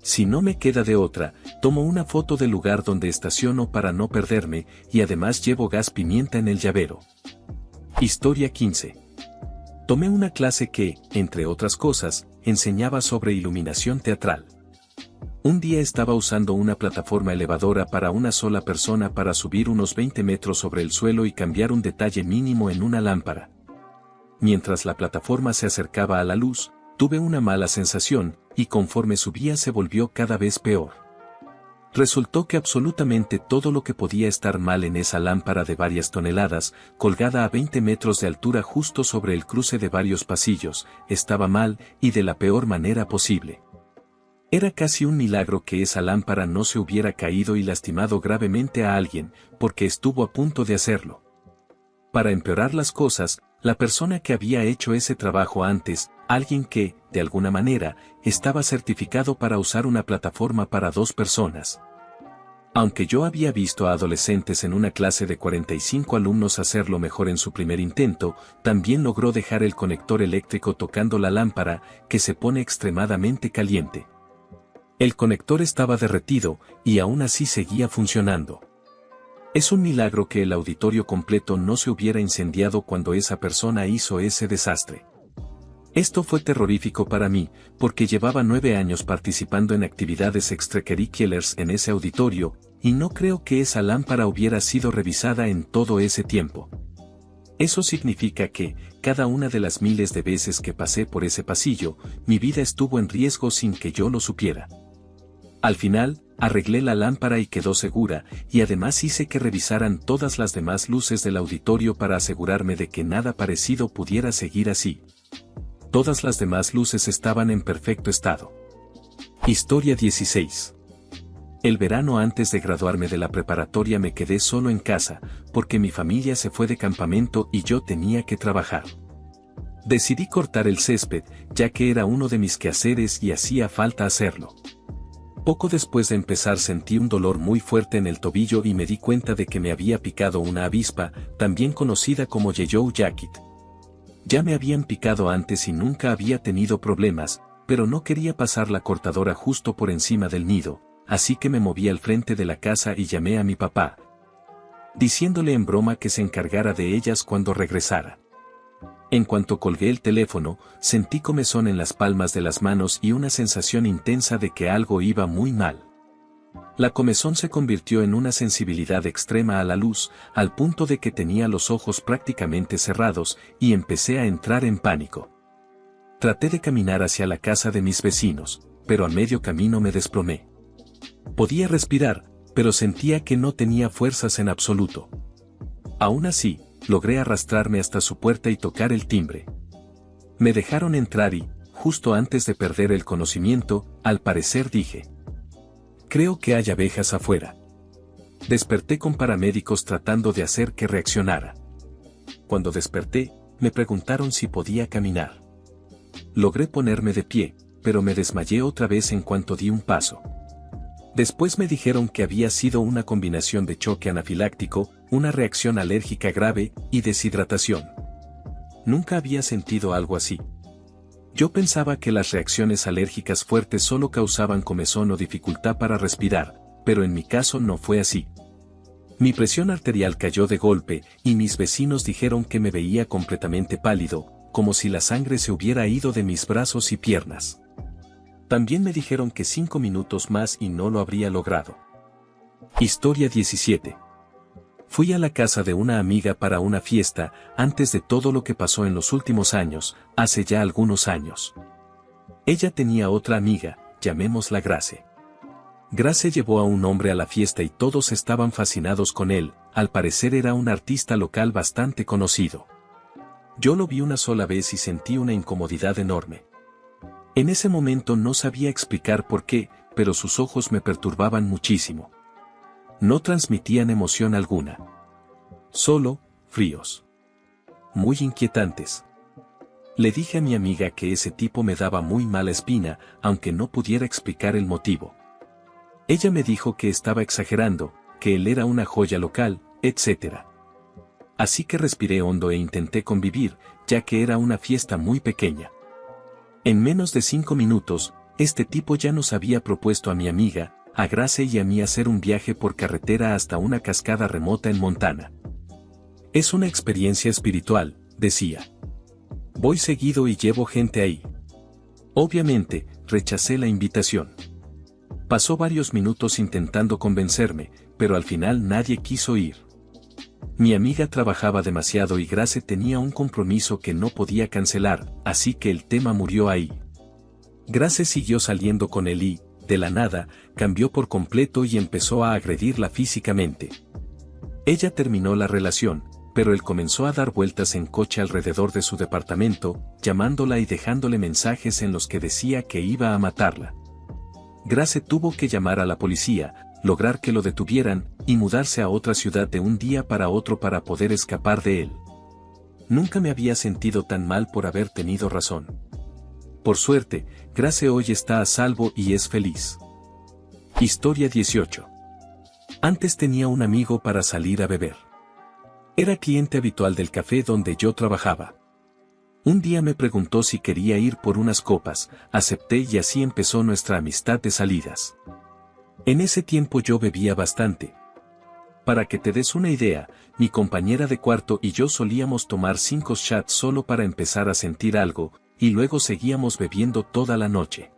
Si no me queda de otra, tomo una foto del lugar donde estaciono para no perderme, y además llevo gas pimienta en el llavero. Historia 15. Tomé una clase que, entre otras cosas, enseñaba sobre iluminación teatral. Un día estaba usando una plataforma elevadora para una sola persona para subir unos 20 metros sobre el suelo y cambiar un detalle mínimo en una lámpara. Mientras la plataforma se acercaba a la luz, tuve una mala sensación, y conforme subía se volvió cada vez peor. Resultó que absolutamente todo lo que podía estar mal en esa lámpara de varias toneladas, colgada a 20 metros de altura justo sobre el cruce de varios pasillos, estaba mal, y de la peor manera posible. Era casi un milagro que esa lámpara no se hubiera caído y lastimado gravemente a alguien, porque estuvo a punto de hacerlo. Para empeorar las cosas, la persona que había hecho ese trabajo antes, alguien que, de alguna manera, estaba certificado para usar una plataforma para dos personas. Aunque yo había visto a adolescentes en una clase de 45 alumnos hacerlo mejor en su primer intento, también logró dejar el conector eléctrico tocando la lámpara, que se pone extremadamente caliente. El conector estaba derretido, y aún así seguía funcionando. Es un milagro que el auditorio completo no se hubiera incendiado cuando esa persona hizo ese desastre. Esto fue terrorífico para mí, porque llevaba 9 años participando en actividades extracurriculares en ese auditorio, y no creo que esa lámpara hubiera sido revisada en todo ese tiempo. Eso significa que, cada una de las miles de veces que pasé por ese pasillo, mi vida estuvo en riesgo sin que yo lo supiera. Al final, arreglé la lámpara y quedó segura, y además hice que revisaran todas las demás luces del auditorio para asegurarme de que nada parecido pudiera seguir así. Todas las demás luces estaban en perfecto estado. Historia 16. El verano antes de graduarme de la preparatoria me quedé solo en casa, porque mi familia se fue de campamento y yo tenía que trabajar. Decidí cortar el césped, ya que era uno de mis quehaceres y hacía falta hacerlo. Poco después de empezar sentí un dolor muy fuerte en el tobillo y me di cuenta de que me había picado una avispa, también conocida como Yellow Jacket. Ya me habían picado antes y nunca había tenido problemas, pero no quería pasar la cortadora justo por encima del nido, así que me moví al frente de la casa y llamé a mi papá, diciéndole en broma que se encargara de ellas cuando regresara. En cuanto colgué el teléfono, sentí comezón en las palmas de las manos y una sensación intensa de que algo iba muy mal. La comezón se convirtió en una sensibilidad extrema a la luz, al punto de que tenía los ojos prácticamente cerrados, y empecé a entrar en pánico. Traté de caminar hacia la casa de mis vecinos, pero a medio camino me desplomé. Podía respirar, pero sentía que no tenía fuerzas en absoluto. Aún así, logré arrastrarme hasta su puerta y tocar el timbre. Me dejaron entrar y, justo antes de perder el conocimiento, al parecer dije. Creo que hay abejas afuera. Desperté con paramédicos tratando de hacer que reaccionara. Cuando desperté, me preguntaron si podía caminar. Logré ponerme de pie, pero me desmayé otra vez en cuanto di un paso. Después me dijeron que había sido una combinación de choque anafiláctico, una reacción alérgica grave y deshidratación. Nunca había sentido algo así. Yo pensaba que las reacciones alérgicas fuertes solo causaban comezón o dificultad para respirar, pero en mi caso no fue así. Mi presión arterial cayó de golpe y mis vecinos dijeron que me veía completamente pálido, como si la sangre se hubiera ido de mis brazos y piernas. También me dijeron que 5 minutos más y no lo habría logrado. Historia 17. Fui a la casa de una amiga para una fiesta, antes de todo lo que pasó en los últimos años, hace ya algunos años. Ella tenía otra amiga, llamémosla Grace. Grace llevó a un hombre a la fiesta y todos estaban fascinados con él, al parecer era un artista local bastante conocido. Yo lo vi una sola vez y sentí una incomodidad enorme. En ese momento no sabía explicar por qué, pero sus ojos me perturbaban muchísimo. No transmitían emoción alguna. Solo, fríos. Muy inquietantes. Le dije a mi amiga que ese tipo me daba muy mala espina, aunque no pudiera explicar el motivo. Ella me dijo que estaba exagerando, que él era una joya local, etc. Así que respiré hondo e intenté convivir, ya que era una fiesta muy pequeña. En menos de 5 minutos, este tipo ya nos había propuesto a mi amiga, a Grace y a mí hacer un viaje por carretera hasta una cascada remota en Montana. Es una experiencia espiritual, decía. Voy seguido y llevo gente ahí. Obviamente, rechacé la invitación. Pasó varios minutos intentando convencerme, pero al final nadie quiso ir. Mi amiga trabajaba demasiado y Grace tenía un compromiso que no podía cancelar, así que el tema murió ahí. Grace siguió saliendo con él y, de la nada, cambió por completo y empezó a agredirla físicamente. Ella terminó la relación, pero él comenzó a dar vueltas en coche alrededor de su departamento, llamándola y dejándole mensajes en los que decía que iba a matarla. Grace tuvo que llamar a la policía, lograr que lo detuvieran, y mudarse a otra ciudad de un día para otro para poder escapar de él. Nunca me había sentido tan mal por haber tenido razón. Por suerte, Grace hoy está a salvo y es feliz. Historia 18. Antes tenía un amigo para salir a beber. Era cliente habitual del café donde yo trabajaba. Un día me preguntó si quería ir por unas copas, acepté y así empezó nuestra amistad de salidas. En ese tiempo yo bebía bastante. Para que te des una idea, mi compañera de cuarto y yo solíamos tomar 5 shots solo para empezar a sentir algo, y luego seguíamos bebiendo toda la noche.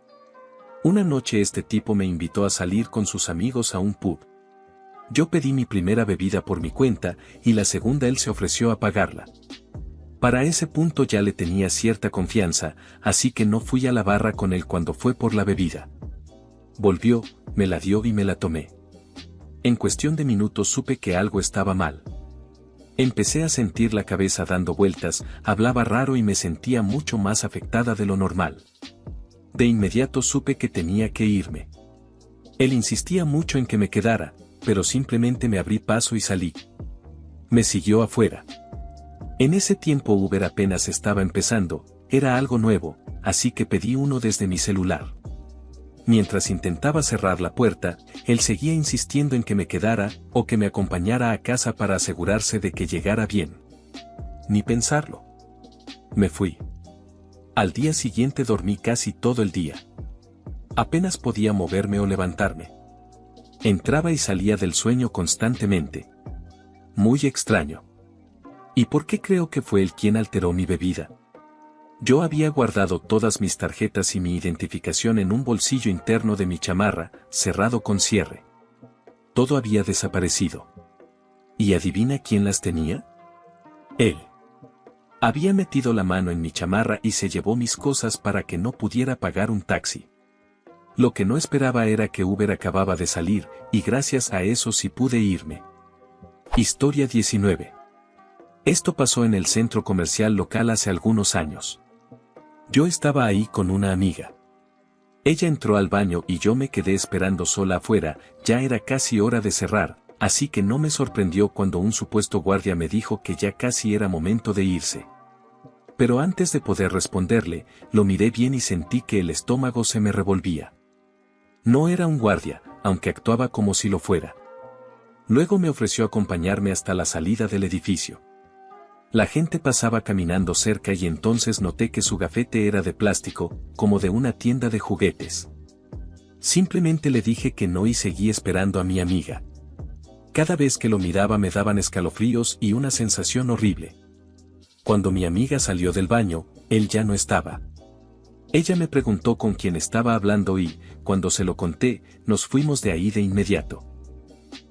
Una noche este tipo me invitó a salir con sus amigos a un pub. Yo pedí mi primera bebida por mi cuenta, y la segunda él se ofreció a pagarla. Para ese punto ya le tenía cierta confianza, así que no fui a la barra con él cuando fue por la bebida. Volvió, me la dio y me la tomé. En cuestión de minutos supe que algo estaba mal. Empecé a sentir la cabeza dando vueltas, hablaba raro y me sentía mucho más afectada de lo normal. De inmediato supe que tenía que irme. Él insistía mucho en que me quedara, pero simplemente me abrí paso y salí. Me siguió afuera. En ese tiempo Uber apenas estaba empezando, era algo nuevo, así que pedí uno desde mi celular. Mientras intentaba cerrar la puerta, él seguía insistiendo en que me quedara, o que me acompañara a casa para asegurarse de que llegara bien. Ni pensarlo. Me fui. Al día siguiente dormí casi todo el día. Apenas podía moverme o levantarme. Entraba y salía del sueño constantemente. Muy extraño. ¿Y por qué creo que fue él quien alteró mi bebida? Yo había guardado todas mis tarjetas y mi identificación en un bolsillo interno de mi chamarra, cerrado con cierre. Todo había desaparecido. ¿Y adivina quién las tenía? Él. Había metido la mano en mi chamarra y se llevó mis cosas para que no pudiera pagar un taxi. Lo que no esperaba era que Uber acababa de salir, y gracias a eso sí pude irme. Historia 19. Esto pasó en el centro comercial local hace algunos años. Yo estaba ahí con una amiga. Ella entró al baño y yo me quedé esperando sola afuera, ya era casi hora de cerrar, así que no me sorprendió cuando un supuesto guardia me dijo que ya casi era momento de irse. Pero antes de poder responderle, lo miré bien y sentí que el estómago se me revolvía. No era un guardia, aunque actuaba como si lo fuera. Luego me ofreció acompañarme hasta la salida del edificio. La gente pasaba caminando cerca y entonces noté que su gafete era de plástico, como de una tienda de juguetes. Simplemente le dije que no y seguí esperando a mi amiga. Cada vez que lo miraba me daban escalofríos y una sensación horrible. Cuando mi amiga salió del baño, él ya no estaba. Ella me preguntó con quién estaba hablando y, cuando se lo conté, nos fuimos de ahí de inmediato.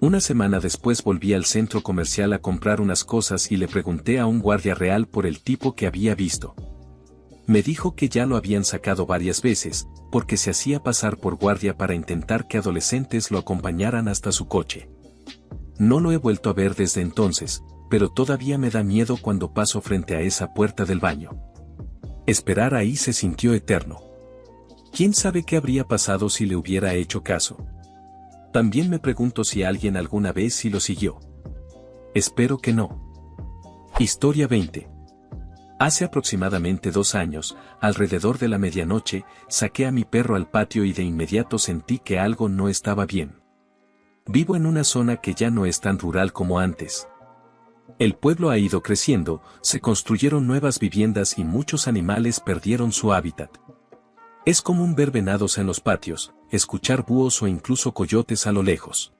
Una semana después volví al centro comercial a comprar unas cosas y le pregunté a un guardia real por el tipo que había visto. Me dijo que ya lo habían sacado varias veces, porque se hacía pasar por guardia para intentar que adolescentes lo acompañaran hasta su coche. No lo he vuelto a ver desde entonces, pero todavía me da miedo cuando paso frente a esa puerta del baño. Esperar ahí se sintió eterno. ¿Quién sabe qué habría pasado si le hubiera hecho caso? También me pregunto si alguien alguna vez sí lo siguió. Espero que no. Historia 20. Hace aproximadamente 2 años, alrededor de la medianoche, saqué a mi perro al patio y de inmediato sentí que algo no estaba bien. Vivo en una zona que ya no es tan rural como antes. El pueblo ha ido creciendo, se construyeron nuevas viviendas y muchos animales perdieron su hábitat. Es común ver venados en los patios, escuchar búhos o incluso coyotes a lo lejos.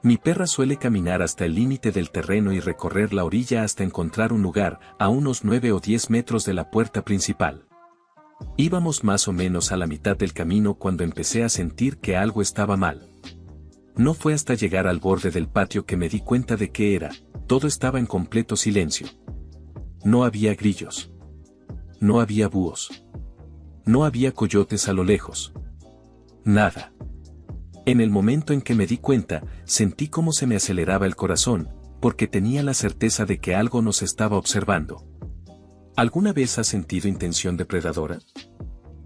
Mi perra suele caminar hasta el límite del terreno y recorrer la orilla hasta encontrar un lugar, a unos 9 o 10 metros de la puerta principal. Íbamos más o menos a la mitad del camino cuando empecé a sentir que algo estaba mal. No fue hasta llegar al borde del patio que me di cuenta de qué era. Todo estaba en completo silencio. No había grillos. No había búhos. No había coyotes a lo lejos. Nada. En el momento en que me di cuenta, sentí cómo se me aceleraba el corazón, porque tenía la certeza de que algo nos estaba observando. ¿Alguna vez has sentido intención depredadora?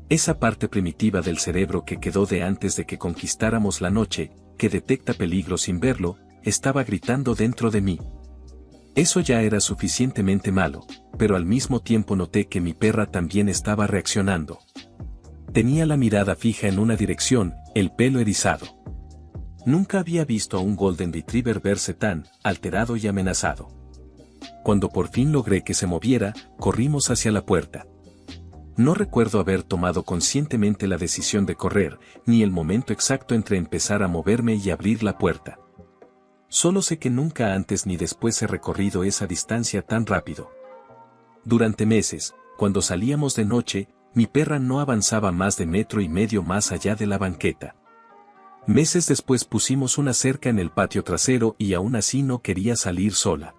Esa parte primitiva del cerebro que quedó de antes de que conquistáramos la noche, que detecta peligro sin verlo, estaba gritando dentro de mí. Eso ya era suficientemente malo, pero al mismo tiempo noté que mi perra también estaba reaccionando. Tenía la mirada fija en una dirección, el pelo erizado. Nunca había visto a un Golden Retriever verse tan alterado y amenazado. Cuando por fin logré que se moviera, corrimos hacia la puerta. No recuerdo haber tomado conscientemente la decisión de correr, ni el momento exacto entre empezar a moverme y abrir la puerta. Solo sé que nunca antes ni después he recorrido esa distancia tan rápido. Durante meses, cuando salíamos de noche, mi perra no avanzaba más de 1,5 metros más allá de la banqueta. Meses después pusimos una cerca en el patio trasero y aún así no quería salir sola.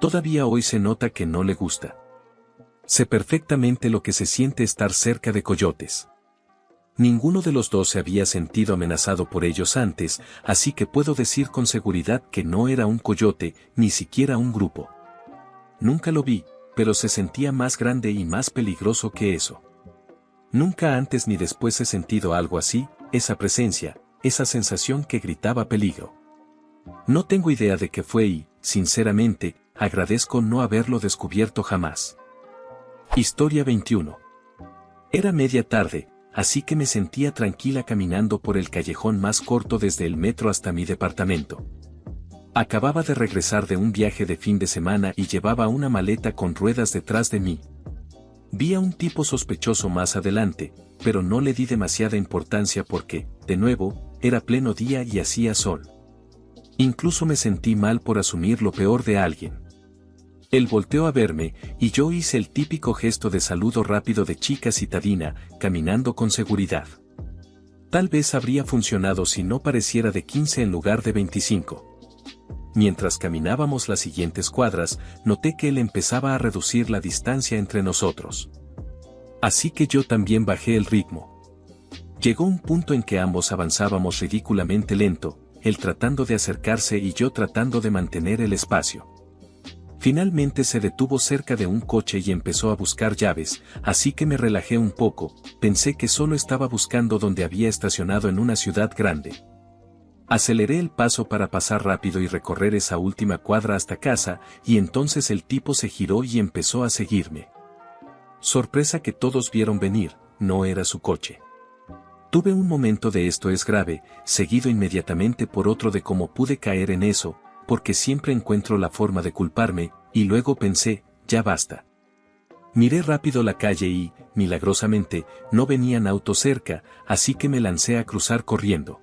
Todavía hoy se nota que no le gusta. Sé perfectamente lo que se siente estar cerca de coyotes. Ninguno de los dos se había sentido amenazado por ellos antes, así que puedo decir con seguridad que no era un coyote, ni siquiera un grupo. Nunca lo vi, pero se sentía más grande y más peligroso que eso. Nunca antes ni después he sentido algo así, esa presencia, esa sensación que gritaba peligro. No tengo idea de qué fue y, sinceramente, agradezco no haberlo descubierto jamás. Historia 21. Era media tarde, así que me sentía tranquila caminando por el callejón más corto desde el metro hasta mi departamento. Acababa de regresar de un viaje de fin de semana y llevaba una maleta con ruedas detrás de mí. Vi a un tipo sospechoso más adelante, pero no le di demasiada importancia porque, de nuevo, era pleno día y hacía sol. Incluso me sentí mal por asumir lo peor de alguien. Él volteó a verme, y yo hice el típico gesto de saludo rápido de chica citadina, caminando con seguridad. Tal vez habría funcionado si no pareciera de 15 en lugar de 25. Mientras caminábamos las siguientes cuadras, noté que él empezaba a reducir la distancia entre nosotros. Así que yo también bajé el ritmo. Llegó un punto en que ambos avanzábamos ridículamente lento, él tratando de acercarse y yo tratando de mantener el espacio. Finalmente se detuvo cerca de un coche y empezó a buscar llaves, así que me relajé un poco, pensé que solo estaba buscando donde había estacionado en una ciudad grande. Aceleré el paso para pasar rápido y recorrer esa última cuadra hasta casa, y entonces el tipo se giró y empezó a seguirme. Sorpresa que todos vieron venir, no era su coche. Tuve un momento de esto es grave, seguido inmediatamente por otro de cómo pude caer en eso, porque siempre encuentro la forma de culparme, y luego pensé, ya basta. Miré rápido la calle y, milagrosamente, no venían autos cerca, así que me lancé a cruzar corriendo.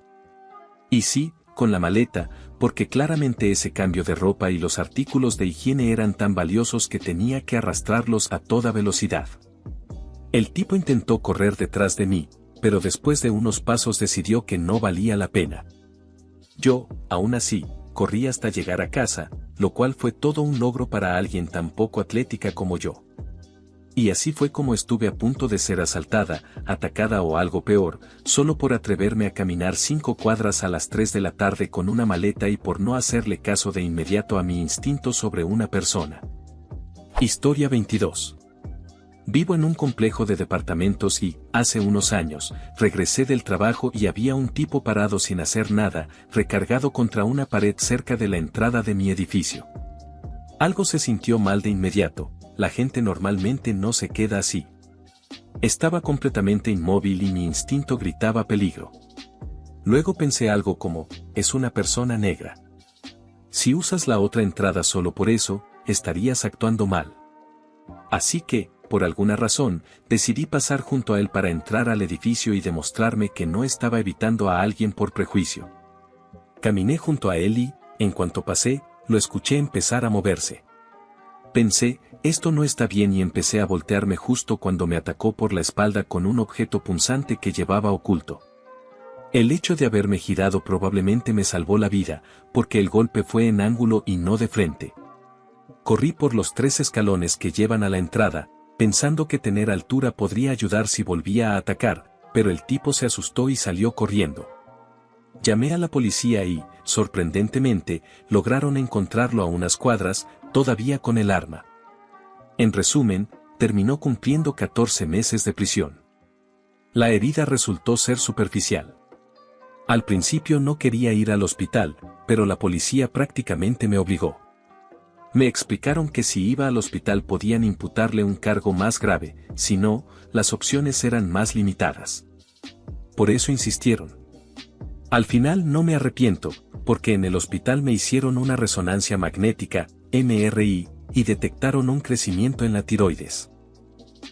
Y sí, con la maleta, porque claramente ese cambio de ropa y los artículos de higiene eran tan valiosos que tenía que arrastrarlos a toda velocidad. El tipo intentó correr detrás de mí, pero después de unos pasos decidió que no valía la pena. Yo, aún así, corrí hasta llegar a casa, lo cual fue todo un logro para alguien tan poco atlética como yo. Y así fue como estuve a punto de ser asaltada, atacada o algo peor, solo por atreverme a caminar 5 cuadras a las 3 de la tarde con una maleta y por no hacerle caso de inmediato a mi instinto sobre una persona. Historia 22. Vivo en un complejo de departamentos y, hace unos años, regresé del trabajo y había un tipo parado sin hacer nada, recargado contra una pared cerca de la entrada de mi edificio. Algo se sintió mal de inmediato, la gente normalmente no se queda así. Estaba completamente inmóvil y mi instinto gritaba peligro. Luego pensé algo como, es una persona negra. Si usas la otra entrada solo por eso, estarías actuando mal. Así que, por alguna razón, decidí pasar junto a él para entrar al edificio y demostrarme que no estaba evitando a alguien por prejuicio. Caminé junto a él y, en cuanto pasé, lo escuché empezar a moverse. Pensé, esto no está bien y empecé a voltearme justo cuando me atacó por la espalda con un objeto punzante que llevaba oculto. El hecho de haberme girado probablemente me salvó la vida, porque el golpe fue en ángulo y no de frente. Corrí por los 3 escalones que llevan a la entrada, pensando que tener altura podría ayudar si volvía a atacar, pero el tipo se asustó y salió corriendo. Llamé a la policía y, sorprendentemente, lograron encontrarlo a unas cuadras, todavía con el arma. En resumen, terminó cumpliendo 14 meses de prisión. La herida resultó ser superficial. Al principio no quería ir al hospital, pero la policía prácticamente me obligó. Me explicaron que si iba al hospital podían imputarle un cargo más grave, si no, las opciones eran más limitadas. Por eso insistieron. Al final no me arrepiento, porque en el hospital me hicieron una resonancia magnética, MRI, y detectaron un crecimiento en la tiroides.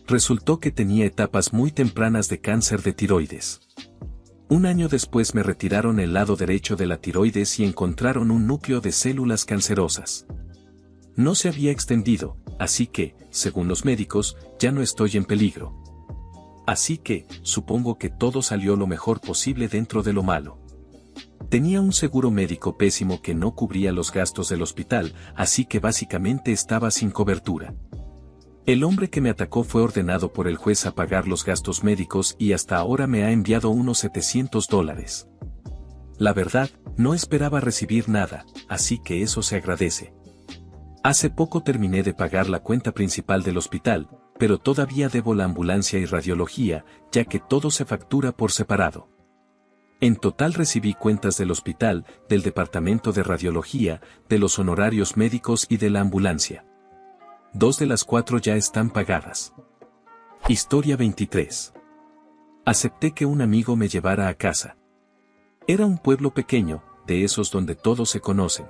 Resultó que tenía etapas muy tempranas de cáncer de tiroides. Un año después me retiraron el lado derecho de la tiroides y encontraron un núcleo de células cancerosas. No se había extendido, así que, según los médicos, ya no estoy en peligro. Así que, supongo que todo salió lo mejor posible dentro de lo malo. Tenía un seguro médico pésimo que no cubría los gastos del hospital, así que básicamente estaba sin cobertura. El hombre que me atacó fue ordenado por el juez a pagar los gastos médicos y hasta ahora me ha enviado unos $700. La verdad, no esperaba recibir nada, así que eso se agradece. Hace poco terminé de pagar la cuenta principal del hospital, pero todavía debo la ambulancia y radiología, ya que todo se factura por separado. En total recibí cuentas del hospital, del departamento de radiología, de los honorarios médicos y de la ambulancia. 2 de las 4 ya están pagadas. Historia 23. Acepté que un amigo me llevara a casa. Era un pueblo pequeño, de esos donde todos se conocen.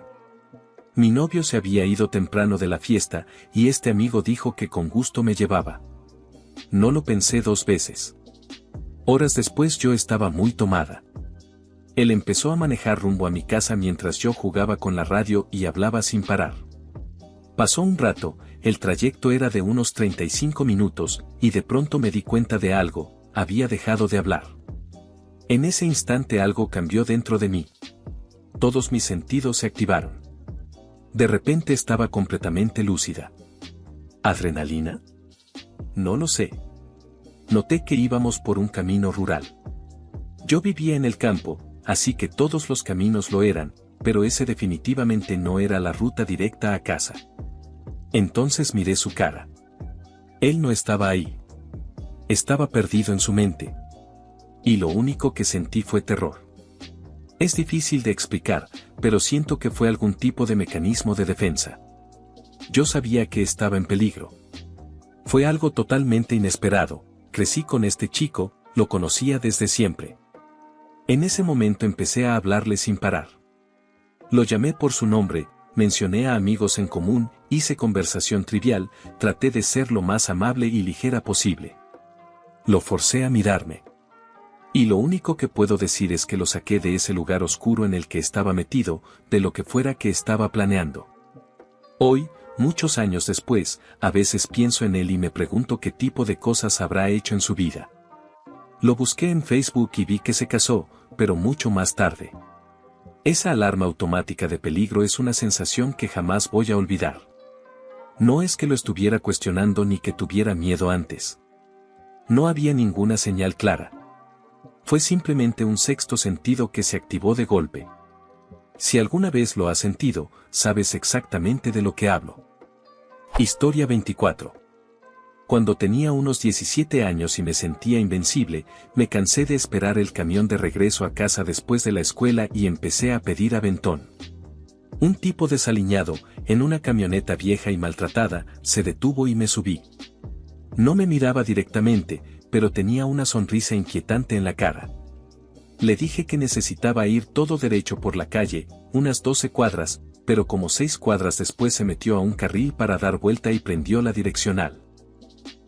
Mi novio se había ido temprano de la fiesta, y este amigo dijo que con gusto me llevaba. No lo pensé 2 veces. Horas después yo estaba muy tomada. Él empezó a manejar rumbo a mi casa mientras yo jugaba con la radio y hablaba sin parar. Pasó un rato, el trayecto era de unos 35 minutos, y de pronto me di cuenta de algo, había dejado de hablar. En ese instante algo cambió dentro de mí. Todos mis sentidos se activaron. De repente estaba completamente lúcida. ¿Adrenalina? No lo sé. Noté que íbamos por un camino rural. Yo vivía en el campo, así que todos los caminos lo eran, pero ese definitivamente no era la ruta directa a casa. Entonces miré su cara. Él no estaba ahí. Estaba perdido en su mente. Y lo único que sentí fue terror. Es difícil de explicar, pero siento que fue algún tipo de mecanismo de defensa. Yo sabía que estaba en peligro. Fue algo totalmente inesperado. Crecí con este chico, lo conocía desde siempre. En ese momento empecé a hablarle sin parar. Lo llamé por su nombre, mencioné a amigos en común, hice conversación trivial, traté de ser lo más amable y ligera posible. Lo forcé a mirarme. Y lo único que puedo decir es que lo saqué de ese lugar oscuro en el que estaba metido, de lo que fuera que estaba planeando. Hoy, muchos años después, a veces pienso en él y me pregunto qué tipo de cosas habrá hecho en su vida. Lo busqué en Facebook y vi que se casó, pero mucho más tarde. Esa alarma automática de peligro es una sensación que jamás voy a olvidar. No es que lo estuviera cuestionando ni que tuviera miedo antes. No había ninguna señal clara. Fue simplemente un sexto sentido que se activó de golpe. Si alguna vez lo has sentido, sabes exactamente de lo que hablo. Historia 24. Cuando tenía unos 17 años y me sentía invencible, me cansé de esperar el camión de regreso a casa después de la escuela y empecé a pedir aventón. Un tipo desaliñado, en una camioneta vieja y maltratada, se detuvo y me subí. No me miraba directamente, pero tenía una sonrisa inquietante en la cara. Le dije que necesitaba ir todo derecho por la calle, unas 12 cuadras, pero como 6 cuadras después se metió a un carril para dar vuelta y prendió la direccional.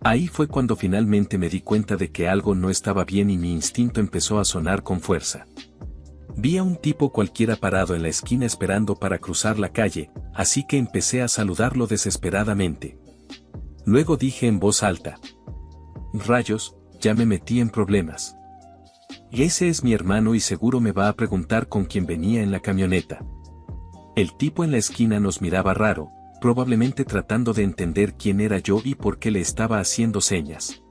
Ahí fue cuando finalmente me di cuenta de que algo no estaba bien y mi instinto empezó a sonar con fuerza. Vi a un tipo cualquiera parado en la esquina esperando para cruzar la calle, así que empecé a saludarlo desesperadamente. Luego dije en voz alta: «Rayos, ya me metí en problemas. Y ese es mi hermano y seguro me va a preguntar con quién venía en la camioneta». El tipo en la esquina nos miraba raro, probablemente tratando de entender quién era yo y por qué le estaba haciendo señas.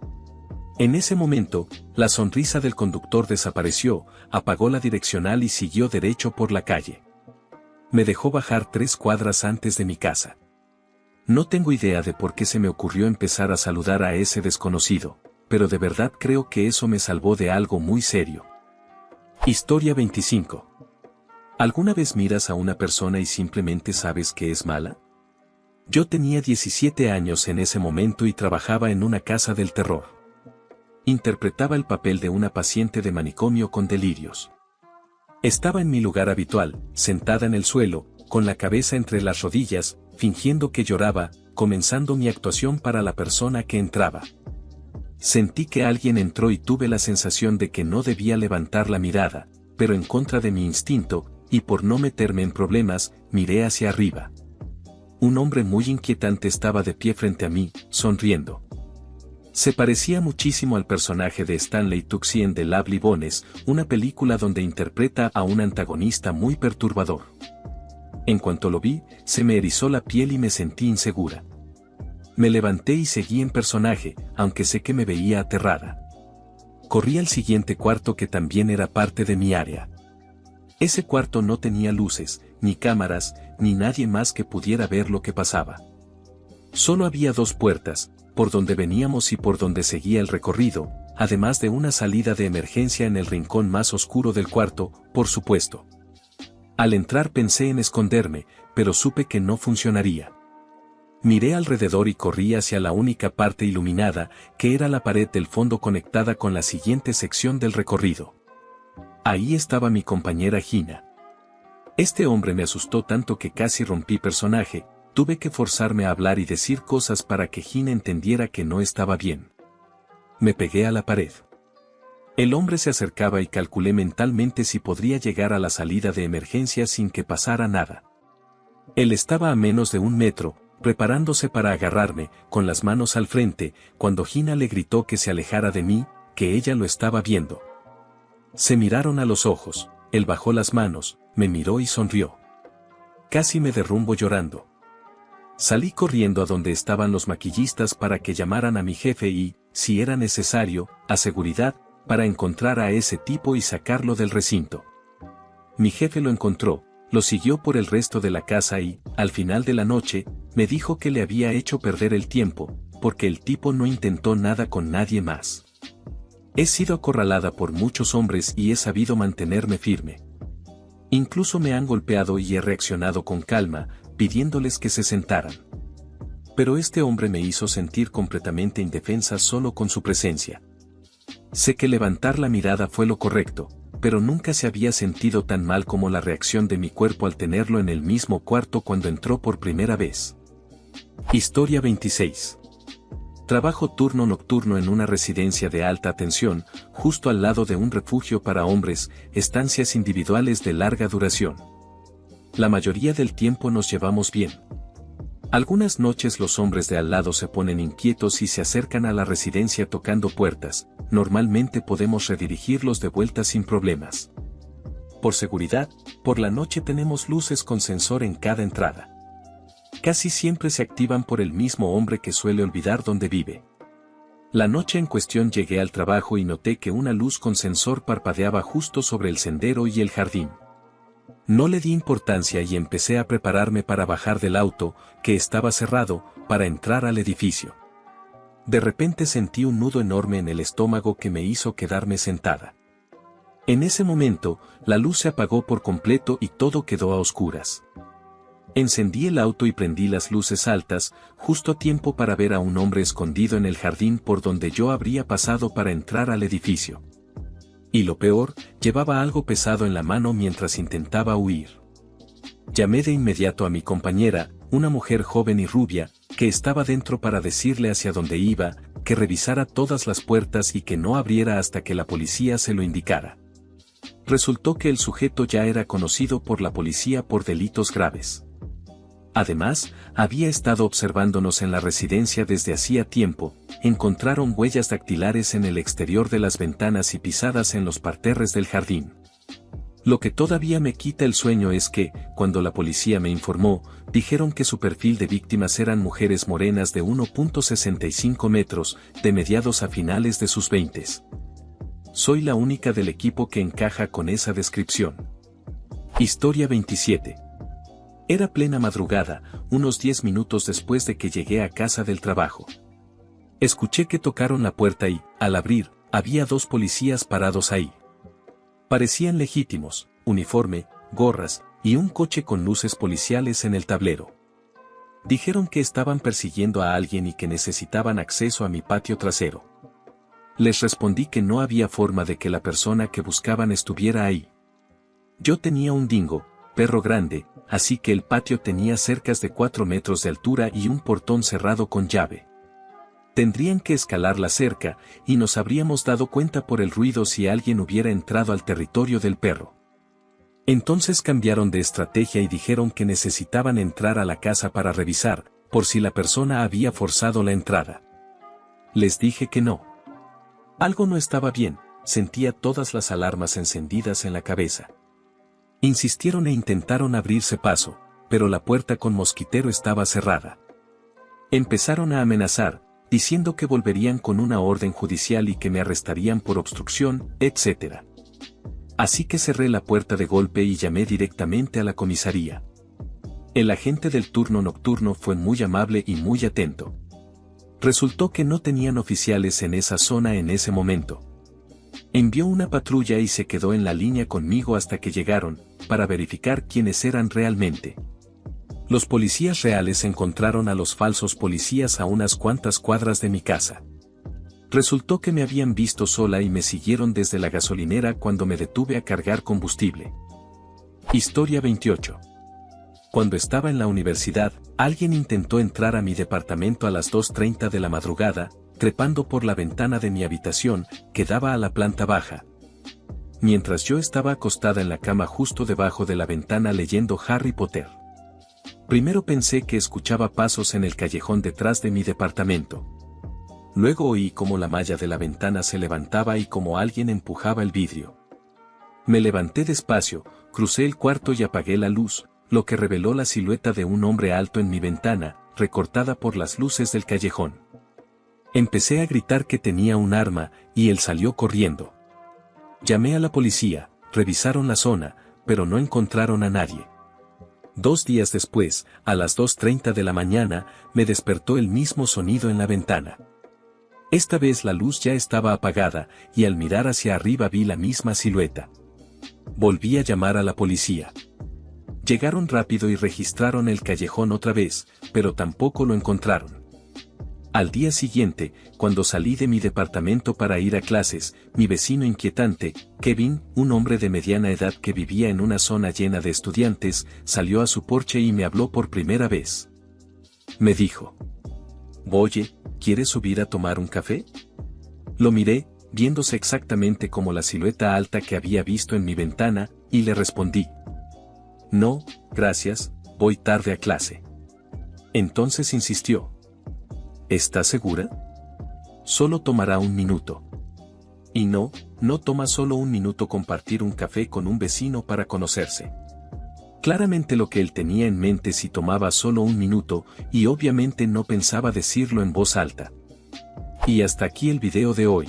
En ese momento, la sonrisa del conductor desapareció, apagó la direccional y siguió derecho por la calle. Me dejó bajar 3 cuadras antes de mi casa. No tengo idea de por qué se me ocurrió empezar a saludar a ese desconocido, pero de verdad creo que eso me salvó de algo muy serio. Historia 25. ¿Alguna vez miras a una persona y simplemente sabes que es mala? Yo tenía 17 años en ese momento y trabajaba en una casa del terror. Interpretaba el papel de una paciente de manicomio con delirios. Estaba en mi lugar habitual, sentada en el suelo, con la cabeza entre las rodillas, fingiendo que lloraba, comenzando mi actuación para la persona que entraba. Sentí que alguien entró y tuve la sensación de que no debía levantar la mirada, pero en contra de mi instinto, y por no meterme en problemas, miré hacia arriba. Un hombre muy inquietante estaba de pie frente a mí, sonriendo. Se parecía muchísimo al personaje de Stanley Tucci en The Lovely Bones, una película donde interpreta a un antagonista muy perturbador. En cuanto lo vi, se me erizó la piel y me sentí insegura. Me levanté y seguí en personaje, aunque sé que me veía aterrada. Corrí al siguiente cuarto que también era parte de mi área. Ese cuarto no tenía luces, ni cámaras, ni nadie más que pudiera ver lo que pasaba. Solo había 2 puertas, por donde veníamos y por donde seguía el recorrido, además de una salida de emergencia en el rincón más oscuro del cuarto, por supuesto. Al entrar pensé en esconderme, pero supe que no funcionaría. Miré alrededor y corrí hacia la única parte iluminada, que era la pared del fondo conectada con la siguiente sección del recorrido. Ahí estaba mi compañera Gina. Este hombre me asustó tanto que casi rompí personaje, tuve que forzarme a hablar y decir cosas para que Gina entendiera que no estaba bien. Me pegué a la pared. El hombre se acercaba y calculé mentalmente si podría llegar a la salida de emergencia sin que pasara nada. Él estaba a menos de 1 metro, preparándose para agarrarme, con las manos al frente, cuando Gina le gritó que se alejara de mí, que ella lo estaba viendo. Se miraron a los ojos, él bajó las manos, me miró y sonrió. Casi me derrumbo llorando. Salí corriendo a donde estaban los maquillistas para que llamaran a mi jefe y, si era necesario, a seguridad, para encontrar a ese tipo y sacarlo del recinto. Mi jefe lo encontró, lo siguió por el resto de la casa y, al final de la noche, me dijo que le había hecho perder el tiempo, porque el tipo no intentó nada con nadie más. He sido acorralada por muchos hombres y he sabido mantenerme firme. Incluso me han golpeado y he reaccionado con calma, pidiéndoles que se sentaran. Pero este hombre me hizo sentir completamente indefensa solo con su presencia. Sé que levantar la mirada fue lo correcto, pero nunca se había sentido tan mal como la reacción de mi cuerpo al tenerlo en el mismo cuarto cuando entró por primera vez. Historia 26. Trabajo turno nocturno en una residencia de alta atención, justo al lado de un refugio para hombres, estancias individuales de larga duración. La mayoría del tiempo nos llevamos bien. Algunas noches los hombres de al lado se ponen inquietos y se acercan a la residencia tocando puertas. Normalmente podemos redirigirlos de vuelta sin problemas. Por seguridad, por la noche tenemos luces con sensor en cada entrada. Casi siempre se activan por el mismo hombre que suele olvidar dónde vive. La noche en cuestión llegué al trabajo y noté que una luz con sensor parpadeaba justo sobre el sendero y el jardín. No le di importancia y empecé a prepararme para bajar del auto, que estaba cerrado, para entrar al edificio. De repente sentí un nudo enorme en el estómago que me hizo quedarme sentada. En ese momento, la luz se apagó por completo y todo quedó a oscuras. Encendí el auto y prendí las luces altas, justo a tiempo para ver a un hombre escondido en el jardín por donde yo habría pasado para entrar al edificio. Y lo peor, llevaba algo pesado en la mano mientras intentaba huir. Llamé de inmediato a mi compañera, una mujer joven y rubia, que estaba dentro para decirle hacia dónde iba, que revisara todas las puertas y que no abriera hasta que la policía se lo indicara. Resultó que el sujeto ya era conocido por la policía por delitos graves. Además, había estado observándonos en la residencia desde hacía tiempo. Encontraron huellas dactilares en el exterior de las ventanas y pisadas en los parterres del jardín. Lo que todavía me quita el sueño es que, cuando la policía me informó, dijeron que su perfil de víctimas eran mujeres morenas de 1.65 metros, de mediados a finales de sus 20s. Soy la única del equipo que encaja con esa descripción. Historia 27. Era plena madrugada, unos 10 minutos después de que llegué a casa del trabajo. Escuché que tocaron la puerta y, al abrir, había 2 policías parados ahí. Parecían legítimos, uniforme, gorras, y un coche con luces policiales en el tablero. Dijeron que estaban persiguiendo a alguien y que necesitaban acceso a mi patio trasero. Les respondí que no había forma de que la persona que buscaban estuviera ahí. Yo tenía un dingo, perro grande, así que el patio tenía cerca de 4 metros de altura y un portón cerrado con llave. Tendrían que escalar la cerca, y nos habríamos dado cuenta por el ruido si alguien hubiera entrado al territorio del perro. Entonces cambiaron de estrategia y dijeron que necesitaban entrar a la casa para revisar, por si la persona había forzado la entrada. Les dije que no. Algo no estaba bien, sentía todas las alarmas encendidas en la cabeza. Insistieron e intentaron abrirse paso, pero la puerta con mosquitero estaba cerrada. Empezaron a amenazar, diciendo que volverían con una orden judicial y que me arrestarían por obstrucción, etc. Así que cerré la puerta de golpe y llamé directamente a la comisaría. El agente del turno nocturno fue muy amable y muy atento. Resultó que no tenían oficiales en esa zona en ese momento. Envió una patrulla y se quedó en la línea conmigo hasta que llegaron, para verificar quiénes eran realmente. Los policías reales encontraron a los falsos policías a unas cuantas cuadras de mi casa. Resultó que me habían visto sola y me siguieron desde la gasolinera cuando me detuve a cargar combustible. Historia 28. Cuando estaba en la universidad, alguien intentó entrar a mi departamento a las 2:30 de la madrugada, trepando por la ventana de mi habitación, que daba a la planta baja. Mientras yo estaba acostada en la cama justo debajo de la ventana leyendo Harry Potter. Primero pensé que escuchaba pasos en el callejón detrás de mi departamento. Luego oí como la malla de la ventana se levantaba y como alguien empujaba el vidrio. Me levanté despacio, crucé el cuarto y apagué la luz, lo que reveló la silueta de un hombre alto en mi ventana, recortada por las luces del callejón. Empecé a gritar que tenía un arma, y él salió corriendo. Llamé a la policía, revisaron la zona, pero no encontraron a nadie. 2 días después, a las 2:30 de la mañana, me despertó el mismo sonido en la ventana. Esta vez la luz ya estaba apagada, y al mirar hacia arriba vi la misma silueta. Volví a llamar a la policía. Llegaron rápido y registraron el callejón otra vez, pero tampoco lo encontraron. Al día siguiente, cuando salí de mi departamento para ir a clases, mi vecino inquietante, Kevin, un hombre de mediana edad que vivía en una zona llena de estudiantes, salió a su porche y me habló por primera vez. Me dijo: «Oye, ¿quieres subir a tomar un café?». Lo miré, viéndose exactamente como la silueta alta que había visto en mi ventana, y le respondí: «No, gracias, voy tarde a clase». Entonces insistió: «¿Estás segura? Solo tomará 1 minuto». Y no toma solo 1 minuto compartir un café con un vecino para conocerse. Claramente lo que él tenía en mente si tomaba solo 1 minuto, y obviamente no pensaba decirlo en voz alta. Y hasta aquí el video de hoy.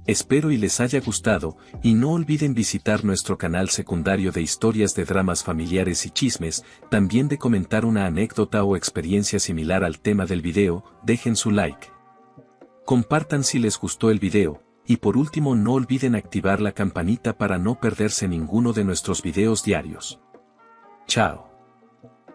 Espero y les haya gustado, y no olviden visitar nuestro canal secundario de historias de dramas familiares y chismes, también de comentar una anécdota o experiencia similar al tema del video, dejen su like. Compartan si les gustó el video, y por último no olviden activar la campanita para no perderse ninguno de nuestros videos diarios. Chao.